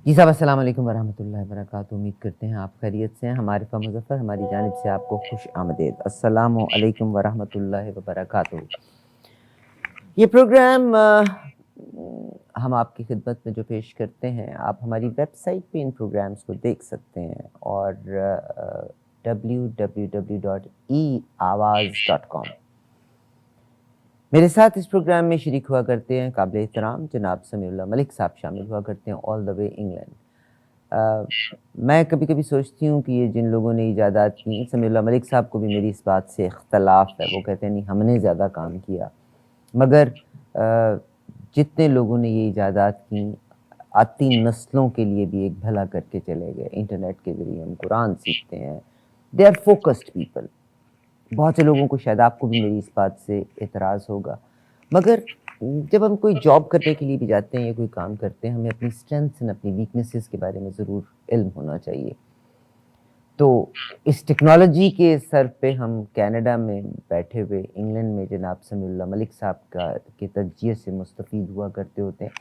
جی صاحب السلام علیکم ورحمۃ اللہ وبرکاتہ. امید کرتے ہیں آپ خیریت سے ہیں. ہمارے مظفر ہماری جانب سے آپ کو خوش آمدید. السلام علیکم ورحمۃ اللہ وبرکاتہ. یہ پروگرام ہم آپ کی خدمت میں جو پیش کرتے ہیں، آپ ہماری ویب سائٹ پہ ان پروگرامز کو دیکھ سکتے ہیں اور www.eawaz.com. میرے ساتھ اس پروگرام میں شریک ہوا کرتے ہیں قابل احترام جناب سمیع اللہ ملک صاحب شامل ہوا کرتے ہیں آل دا وے انگلینڈ. میں کبھی کبھی سوچتی ہوں کہ یہ جن لوگوں نے ایجادات کی، سمیع اللہ ملک صاحب کو بھی میری اس بات سے اختلاف ہے. وہ کہتے ہیں نہیں ہم نے زیادہ کام کیا، مگر جتنے لوگوں نے یہ ایجادات کی آتی نسلوں کے لیے بھی ایک بھلا کر کے چلے گئے. انٹرنیٹ کے ذریعے ہم قرآن سیکھتے ہیں. They are focused people. بہت سے لوگوں کو شاید آپ کو بھی میری اس بات سے اعتراض ہوگا، مگر جب ہم کوئی جاب کرنے کے لیے بھی جاتے ہیں یا کوئی کام کرتے ہیں، ہمیں اپنی اسٹرینتھس اور اپنی ویکنیسز کے بارے میں ضرور علم ہونا چاہیے. تو اس ٹیکنالوجی کے سر پہ ہم کینیڈا میں بیٹھے ہوئے انگلینڈ میں جناب سمیع اللہ ملک صاحب کے تجزیے سے مستفید ہوا کرتے ہوتے ہیں.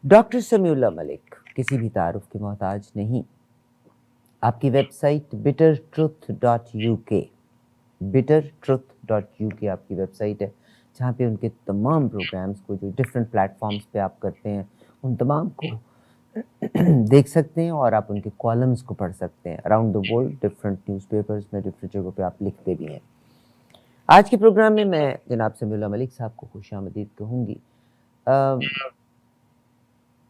ڈاکٹر سمیع اللہ ملک کسی بھی تعارف کے محتاج نہیں. آپ کی ویب سائٹ bittertruth.uk bittertruth.uk آپ کی ویب سائٹ ہے، جہاں پہ ان کے تمام پروگرامز کو جو ڈفرینٹ پلیٹ فارمز پہ آپ کرتے ہیں ان تمام کو دیکھ سکتے ہیں، اور آپ ان کے کالمز کو پڑھ سکتے ہیں. Around the world different news papers میں ڈفرینٹ جگہوں پہ آپ لکھتے بھی ہیں. آج کے پروگرام میں جناب سمیع اللہ ملک صاحب کو خوش آمدید کہوں گی.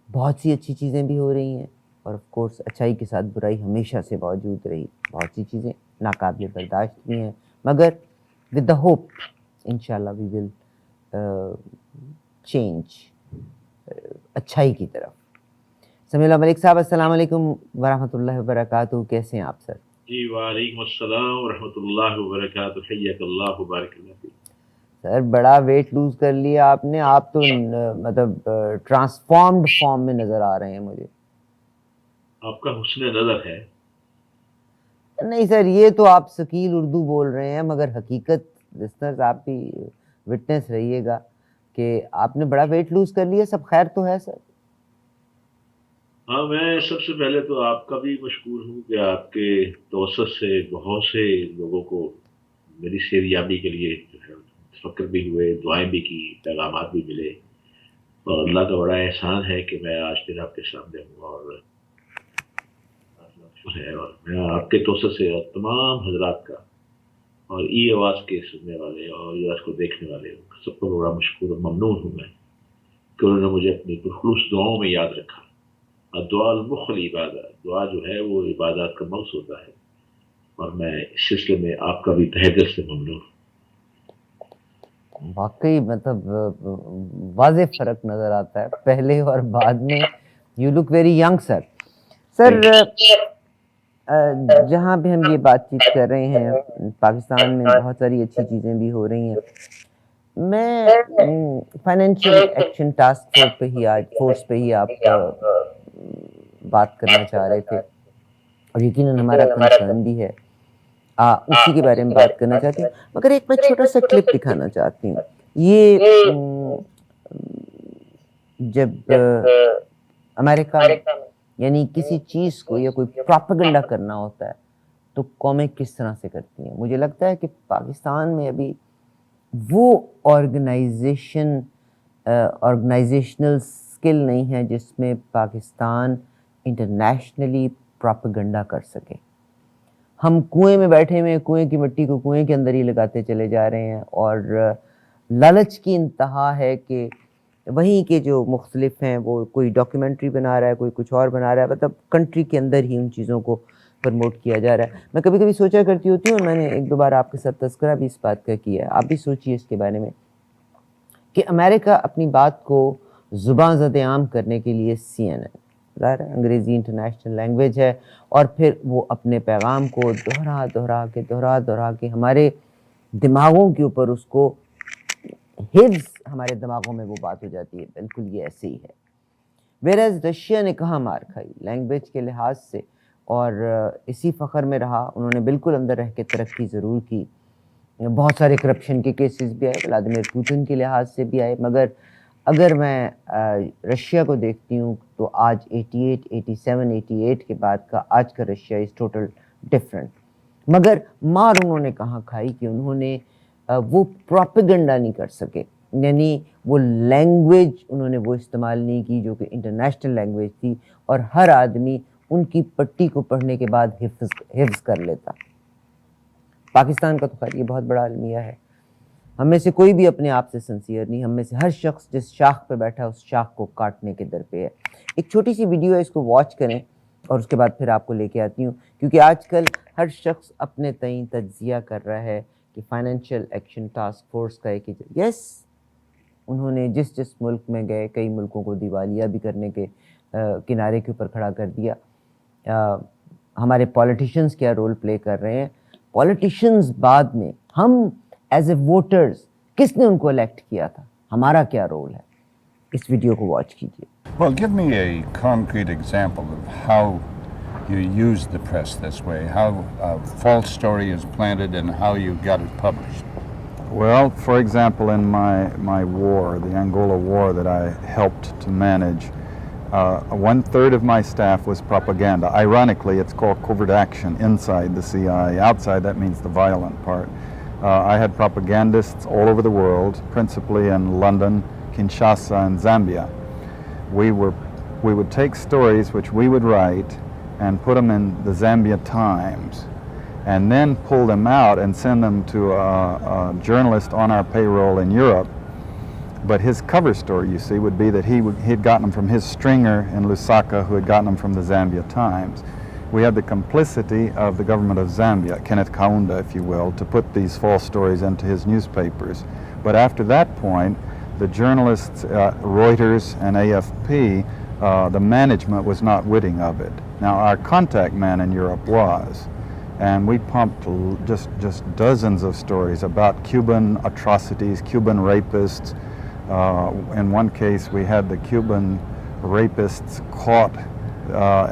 بہت سی اچھی چیزیں بھی ہو رہی ہیں، اور آف کورس اچھائی کے ساتھ برائی ہمیشہ سے موجود رہی. بہت سی چیزیں ناقابل برداشت بھی ہیں، مگر ود دا ہوپ انشاءاللہ وی ول چینج اچھائی کی طرف. سمیع اللہ ملک صاحب السلام علیکم ورحمۃ اللہ وبرکاتہ. کیسے ہیں آپ سر؟ جی وعلیکم السلام ورحمۃ اللہ وبرکاتہ. حیاک اللہ وبارک اللہ فیک. سر بڑا ویٹ لوز کر لیا آپ نے. آپ تو مطلب ٹرانسفارمڈ فارم میں نظر آ رہے ہیں مجھے. آپ کا حسن نظر ہے. نہیں سر، یہ تو آپ ثقیل اردو بول رہے ہیں، مگر حقیقت لسنرز آپ بھی وٹنس رہیے گا کہ آپ نے بڑا ویٹ لوز کر لیا. سب خیر تو ہے سر؟ ہاں، میں سب سے پہلے تو آپ کا بھی مشکور ہوں کہ آپ کے توسط سے بہت سے لوگوں کو میری صحتیابی کے لیے جو ہے فکر بھی ہوئے، دعائیں بھی کی، پیغامات بھی ملے، اور اللہ کا بڑا احسان ہے کہ میں آج پھر آپ کے سامنے ہوں. اور میں آپ کے توسط سے اور تمام حضرات کا اور ای آواز کے سننے والے اور ای آواز کو دیکھنے والے سب کو بڑا مشکور اور ممنون ہوں میں کہ انہوں نے مجھے اپنی پرخلوص دعاؤں میں یاد رکھا. اور دعا المخ العبادہ، دعا جو ہے وہ عبادات کا مغز ہوتا ہے، اور میں اس سلسلے میں آپ کا بھی تہہ دل سے ممنون ہوں. واقعی مطلب واضح فرق نظر آتا ہے پہلے اور بعد میں. یو لک ویری ینگ سر. سر جہاں بھی ہم یہ بات چیت کر رہے ہیں، پاکستان میں بہت ساری اچھی چیزیں بھی ہو رہی ہیں. میں فائنینشیل ایکشن ٹاسک فورس پہ ہی آپ بات کرنا چاہ رہے تھے، اور یقیناً ہمارا کنسرن بھی ہے. اسی کے بارے میں بات کرنا چاہتی ہوں، مگر ایک میں چھوٹا سا کلپ دکھانا چاہتی ہوں. یہ جب امریکہ میں یعنی کسی چیز کو یا کوئی پروپیگنڈا کرنا ہوتا ہے تو قومیں کس طرح سے کرتی ہیں. مجھے لگتا ہے کہ پاکستان میں ابھی وہ آرگنائزیشنل سکل نہیں ہے جس میں پاکستان انٹرنیشنلی پروپیگنڈا کر سکے. ہم کنویں میں بیٹھے ہوئے کنویں کی مٹی کو کنویں کے اندر ہی لگاتے چلے جا رہے ہیں، اور لالچ کی انتہا ہے کہ وہیں کے جو مختلف ہیں وہ کوئی ڈاکیومنٹری بنا رہا ہے، کوئی کچھ اور بنا رہا ہے، مطلب کنٹری کے اندر ہی ان چیزوں کو پروموٹ کیا جا رہا ہے. میں کبھی کبھی سوچا کرتی ہوتی ہوں، اور میں نے ایک دو بار آپ کے ساتھ تذکرہ بھی اس بات کا کیا ہے، آپ بھی سوچیے اس کے بارے میں، کہ امریکہ اپنی بات کو زباں زد عام کرنے کے لیے CNN، ظاہر ہے انگریزی انٹرنیشنل لینگویج ہے، اور پھر وہ اپنے پیغام کو دہرا کے ہمارے دماغوں کے اوپر اس کو حفظ، ہمارے دماغوں میں وہ بات ہو جاتی ہے بالکل یہ ایسے ہی ہے. ویرز رشیا نے کہاں مار کھائی لینگویج کے لحاظ سے، اور اسی فخر میں رہا. انہوں نے بالکل اندر رہ کے ترقی ضرور کی. بہت سارے کرپشن کے کیسز بھی آئے، ولادیمیر پوتن کے لحاظ سے بھی آئے، مگر اگر میں رشیا کو دیکھتی ہوں تو آج 88 87 88 کے بعد کا آج کا رشیا از ٹوٹل ڈفرینٹ. مگر مار انہوں نے کہاں کھائی کہ انہوں نے وہ پروپیگنڈا نہیں کر سکے، یعنی وہ لینگویج انہوں نے وہ استعمال نہیں کی جو کہ انٹرنیشنل لینگویج تھی، اور ہر آدمی ان کی پٹی کو پڑھنے کے بعد حفظ کر لیتا. پاکستان کا تو خیر یہ بہت بڑا المیہ ہے. ہم میں سے کوئی بھی اپنے آپ سے سنسیئر نہیں، ہم میں سے ہر شخص جس شاخ پہ بیٹھا ہے اس شاخ کو کاٹنے کے در پہ ہے. ایک چھوٹی سی ویڈیو ہے، اس کو واچ کریں اور اس کے بعد پھر آپ کو لے کے آتی ہوں، کیونکہ آج کل ہر شخص اپنے تئیں تجزیہ کر رہا ہے کہ فائنینشیل ایکشن ٹاسک فورس کا ایک یس انہوں نے جس ملک میں گئے کئی ملکوں کو دیوالیہ بھی کرنے کے کنارے کے اوپر کھڑا کر دیا. ہمارے پولیٹیشنز کیا رول پلے کر رہے ہیں؟ پولیٹیشنز بعد میں، ہم ایز اے ووٹرز کس نے ان کو الیکٹ کیا تھا، ہمارا کیا رول ہے؟ اس ویڈیو کو واچ کیجیے. Well, give me a concrete example of how you use the press this way, how a false story is planted and how you got it published. Well, for example, in my war, the Angola war that I helped to manage, 1/3 of my staff was propaganda. Ironically, it's called covert action inside the CIA. Outside, that means the violent part. I had propagandists all over the world, principally in London, Kinshasa, and Zambia. We would take stories which we would write and put them in the Zambia Times, and then pull them out and send them to a journalist on our payroll in Europe. But his cover story, you see, would be that he had gotten them from his stringer in Lusaka, who had gotten them from the Zambia Times. We had the complicity of the government of Zambia, Kenneth Kaunda, if you will, to put these false stories into his newspapers. But after that point, the journalists, Reuters and AFP, the management was not witting of it. Now, our contact man in Europe was, and we pumped just dozens of stories about Cuban atrocities, Cuban rapists. In one case, we had the Cuban rapists caught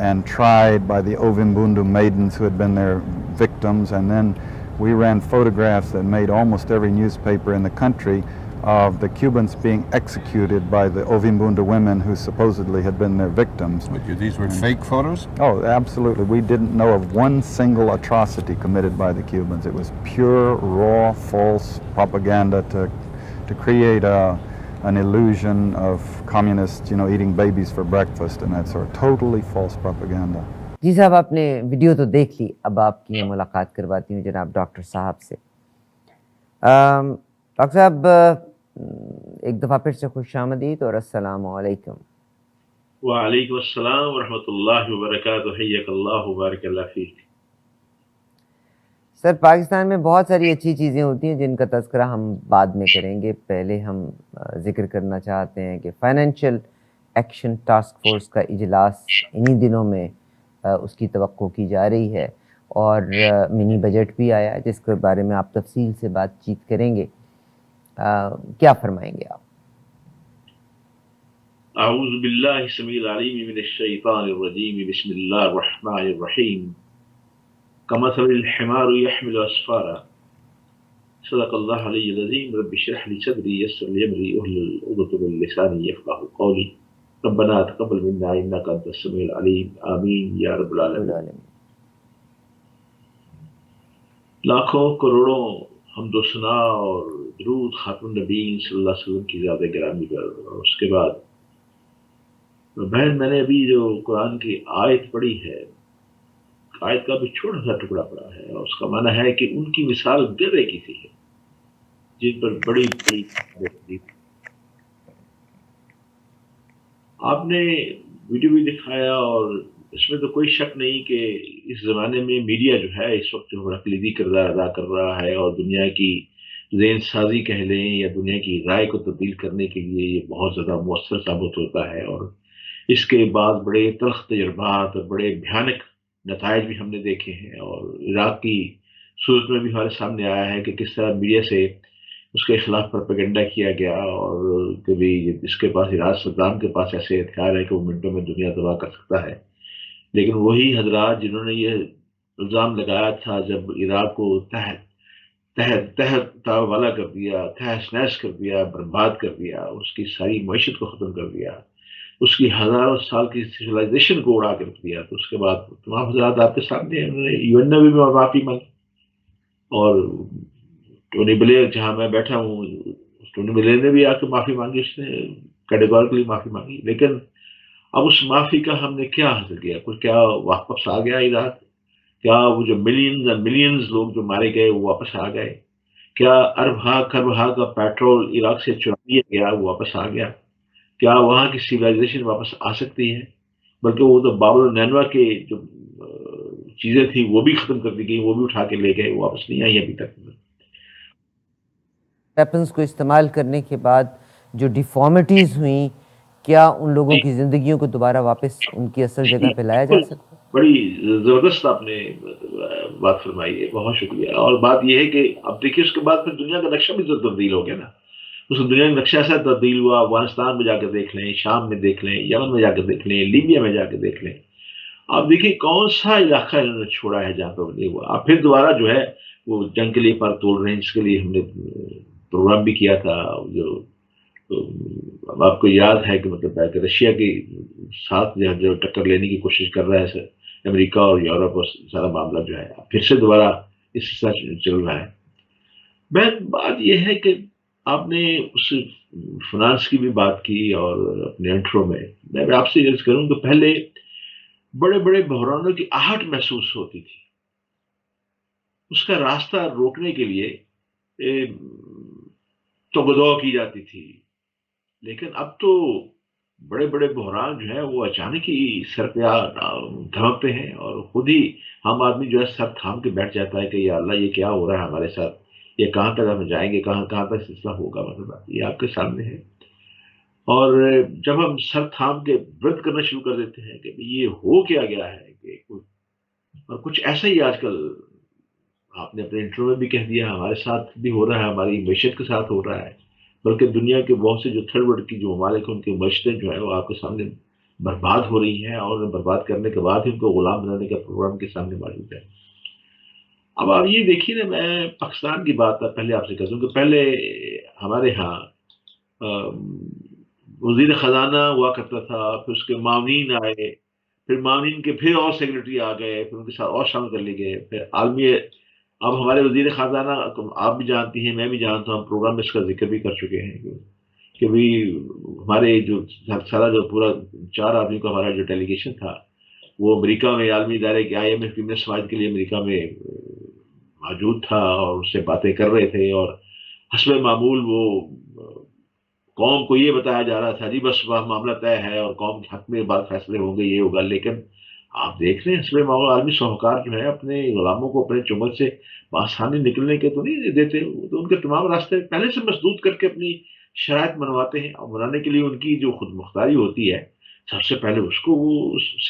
and tried by the Ovimbundu maidens who had been their victims, and then we ran photographs that made almost every newspaper in the country of the Cubans being executed by the Ovimbundu women who supposedly had been their victims. These were fake photos? Oh, absolutely. We didn't know of one single atrocity committed by the Cubans. It was pure, raw, false propaganda to create an illusion of communists, eating babies for breakfast and that sort of totally false propaganda. جی صاحب، آپ نے video تو دیکھ لی، اب آپ کی ملاقات کرواتی ہوں جناب ڈاکٹر صاحب سے. ڈاکٹر صاحب، ایک دفعہ پھر سے خوش آمدید اور السلام علیکم. وعلیکم السلام ورحمۃ اللہ وبرکاتہ. حیاک اللہ وبارک اللہ فیک. سر، پاکستان میں بہت ساری اچھی چیزیں ہوتی ہیں جن کا تذکرہ ہم بعد میں کریں گے. پہلے ہم ذکر کرنا چاہتے ہیں کہ فائنینشیل ایکشن ٹاسک فورس کا اجلاس انہی دنوں میں اس کی توقع کی جا رہی ہے، اور منی بجٹ بھی آیا جس کے بارے میں آپ تفصیل سے بات چیت کریں گے. کیا فرمائیں گے آپ؟ اعوذ باللہ السمیع العلیم من الشیطان الرجیم. بسم اللہ الرحمن الرحیم. کمثل الحمار يحمل اسفارا. صدق اللہ علی العظیم. رب اشرح لی صدری یسر لی امری واحلل عقدۃ من لسانی یفقهوا قولی. ربنا تقبل منا انک انت السمیع العلیم. آمین یا رب العالمین. لاکھوں کروڑوں حمد و ثنا اور درود خاتم نبیین صلی اللہ علیہ وسلم کی زیادہ گرامی پر. اور اس کے بعد بہن، میں نے ابھی جو قرآن کی آیت پڑھی ہے، آیت کا بھی چھوٹا سا ٹکڑا پڑا ہے، اور اس کا معنی ہے کہ ان کی مثال گدھے کی سی ہے جن پر بڑی بڑی. آپ نے ویڈیو بھی دکھایا، اور اس میں تو کوئی شک نہیں کہ اس زمانے میں میڈیا جو ہے اس وقت جو بڑا کلیدی کردار ادا کر رہا ہے، اور دنیا کی ذہن سازی کہہ لیں یا دنیا کی رائے کو تبدیل کرنے کے لیے یہ بہت زیادہ مؤثر ثابت ہوتا ہے. اور اس کے بعد بڑے تلخ تجربات اور بڑے بھیانک نتائج بھی ہم نے دیکھے ہیں، اور عراق کی صورت میں بھی ہمارے سامنے آیا ہے کہ کس طرح میڈیا سے اس کے خلاف پروپیگنڈا کیا گیا، اور کبھی اس کے پاس صدام کے پاس ایسے ہتھیار ہے کہ وہ منٹوں میں دنیا تباہ کر سکتا ہے. لیکن وہی حضرات جنہوں نے یہ الزام لگایا تھا جب عراق کو تحت والا کر دیا، تہس نہس کر دیا، برباد کر دیا، اس کی ساری معیشت کو ختم کر دیا، اس کی ہزاروں سال کی سویلائزیشن کو اڑا کے رکھ دیا. تو اس کے بعد تمام حضرات آپ کے سامنے ہیں، انہوں نے UN میں بھی معافی مانگی، اور ٹونی بلیئر جہاں میں بیٹھا ہوں، ٹونی بلیئر نے بھی آ کے معافی مانگی، اس نے کیٹیگوریکلی معافی مانگی. لیکن اب اس معافی کا ہم نے کیا حاصل کیا؟ کچھ کیا واپس آ گیا عراق؟ کیا وہ جو ملینز اور ملینز لوگ جو مارے گئے وہ واپس آ گئے؟ کیا ارب خرب کا پیٹرول عراق سے چرا لیا گیا وہ واپس آ گیا؟ کیا وہاں کی سویلائزیشن واپس آ سکتی ہے؟ بلکہ وہ تو بابل و نینوا کے جو چیزیں تھیں وہ بھی ختم کر دی گئی، وہ بھی اٹھا کے لے گئے، وہ واپس نہیں آئی ابھی تک. ویپنز کو استعمال کرنے کے بعد جو ڈیفارمیٹیز ہوئیں، کیا ان لوگوں کی زندگیوں کو دوبارہ واپس ان کی اصل جگہ پہ لایا جا سکتا ہے؟ بڑی زبردست آپ نے بات فرمائی ہے، بہت شکریہ. اور بات یہ ہے کہ اب دیکھیے اس کے بعد پھر دنیا کا نقشہ بھی تو تبدیل ہو گیا نا. اس دنیا کا نقشہ ایسا تبدیل ہوا، افغانستان میں جا کے دیکھ لیں، شام میں دیکھ لیں، یمن میں جا کے دیکھ لیں، لیبیا میں جا کے دیکھ لیں. آپ دیکھیے کون سا علاقہ انہوں نے چھوڑا ہے جہاں پہ نہیں ہوا. اب پھر دوبارہ جو ہے وہ جنگ کے لیے پر توڑ رہے ہیں، جس کے لیے ہم نے پروگرام بھی کیا تھا. جو اب آپ کو یاد ہے کہ مطلب ہے کہ رشیا کے ساتھ جو ٹکر لینے کی کوشش کر رہا ہے سر امریکہ اور یورپ، اور سارا معاملہ جو ہے پھر سے دوبارہ اس سے چل رہا ہے. بات یہ ہے کہ آپ نے اس فنانس کی بھی بات کی، اور اپنے انٹرو میں آپ سے عرض کروں کہ پہلے بڑے بڑے بحرانوں کی آہٹ محسوس ہوتی تھی، اس کا راستہ روکنے کے لیے توگدو کی جاتی تھی. لیکن اب تو بڑے بڑے بحران جو ہیں وہ اچانک ہی سر پہ دھمکتے ہیں، اور خود ہی ہم آدمی جو ہے سر تھام کے بیٹھ جاتا ہے کہ یا اللہ یہ کیا ہو رہا ہے ہمارے ساتھ، یہ کہاں تک ہم جائیں گے، کہاں تک سلسلہ ہوگا. مطلب یہ آپ کے سامنے ہے. اور جب ہم سر تھام کے ورد کرنا شروع کر دیتے ہیں کہ یہ ہو کیا گیا ہے، کہ اور کچھ ایسا ہی آج کل آپ نے اپنے انٹرو میں بھی کہہ دیا ہمارے ساتھ بھی ہو رہا ہے، ہماری معیشت کے ساتھ ہو رہا ہے. بلکہ دنیا کے بہت سے جو تھرڈ ورلڈ کی جو ممالک ہیں ان کی معیشتیں جو ہے وہ آپ کے سامنے برباد ہو رہی ہیں، اور برباد کرنے کے بعد ان کو غلام بنانے کا پروگرام کے سامنے موجود ہے. اب آپ یہ دیکھیے نا، میں پاکستان کی بات پہلے آپ سے کر دوں کہ پہلے ہمارے ہاں وزیر خزانہ ہوا کرتا تھا، پھر اس کے معاونین آئے، پھر معاونین کے پھر اور سیکرٹری آ گئے، پھر ان کے ساتھ اور شامل کر لیے گئے، پھر عالمی. اب ہمارے وزیر خزانہ آپ بھی جانتی ہیں، میں بھی جانتا ہوں، ہم پروگرام میں اس کا ذکر بھی کر چکے ہیں کہ بھی ہمارے جو سارا جو پورا 4 آدمی کا ہمارا جو ڈیلیگیشن تھا وہ امریکہ میں عالمی ادارے کے IMF کی سماج کے لیے امریکہ میں موجود تھا، اور اس سے باتیں کر رہے تھے. اور حسب معمول وہ قوم کو یہ بتایا جا رہا تھا جی بس وہ معاملہ طے ہے اور قوم کے حق میں بات فیصلے ہوں گے، یہ ہوگا. لیکن آپ دیکھ رہے ہیں حسب معمول عالمی ساہوکار جو ہے اپنے غلاموں کو اپنے چنگل سے آسانی نکلنے کے تو نہیں دیتے، تو ان کے تمام راستے پہلے سے مسدود کر کے اپنی شرائط منواتے ہیں، اور منانے کے لیے ان کی جو خود مختاری ہوتی ہے سب سے پہلے اس کو وہ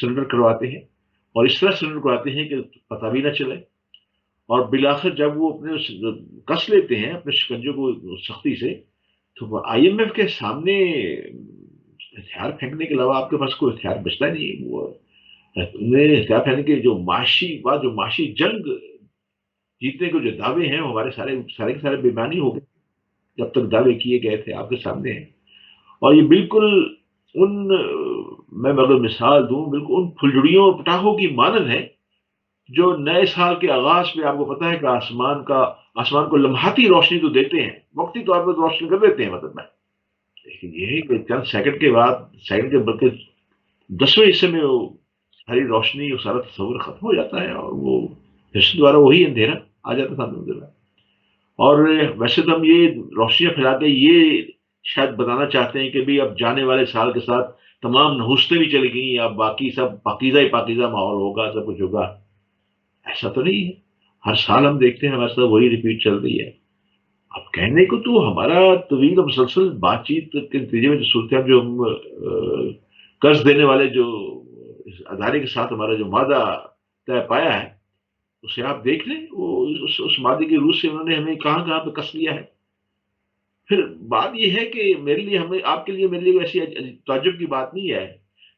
سرنڈر کرواتے ہیں، اور اس طرح سرنڈر کرواتے ہیں کہ پتہ بھی نہ چلے. اور بالآخر جب وہ اپنے کس لیتے ہیں اپنے شکنجوں کو سختی سے، تو وہ IMF کے سامنے ہتھیار پھینکنے کے علاوہ آپ کے پاس کوئی ہتھیار بچتا نہیں. وہ ہتھیار پھینکنے کے جو معاشی جنگ جیتنے کے جو دعوے ہیں وہ ہمارے سارے کے سارے بےمانی ہو گئے جب تک دعوے کیے گئے تھے آپ کے سامنے ہیں. اور یہ بالکل میں اگر مثال دوں، بالکل ان پھلجڑیوں اور پٹاخوں کی مانند ہے جو نئے سال کے آغاز پہ آپ کو پتا ہے کہ آسمان کو لمحاتی روشنی تو دیتے ہیں، وقتی طور پر روشنی کر دیتے ہیں. مطلب میں لیکن یہ کہ چند سیکنڈ کے بعد، سیکنڈ کے بلکہ 10ویں حصے میں وہ ہری روشنی اور سارا تصور ختم ہو جاتا ہے، اور وہ پھر دوبارہ وہی اندھیرا آ جاتا تھا اندر. اور ویسے تو ہم یہ روشنیاں پھیلا کے یہ شاید بتانا چاہتے ہیں کہ بھی اب جانے والے سال کے ساتھ تمام نحوستیں بھی چل گئی، اب باقی سب پاکیزہ ہی پاکیزہ ماحول ہوگا، سب کچھ ہوگا. ایسا تو نہیں ہے. ہر سال ہم دیکھتے ہیں ہمارے ساتھ وہی ریپیٹ چل رہی ہے. اب کہنے کو تو ہمارا طویل و مسلسل بات چیت کے نتیجے میں جو صورتحال جو ہم قرض دینے والے جو ادارے کے ساتھ ہمارا جو معاہدہ طے پایا ہے، اسے آپ دیکھ لیں، وہ اس معاہدے کی روح سے انہوں نے ہمیں کہاں پہ کس لیا ہے. پھر بات یہ ہے کہ میرے لیے آپ کے لیے میرے لیے ایسی تعجب کی بات نہیں ہے،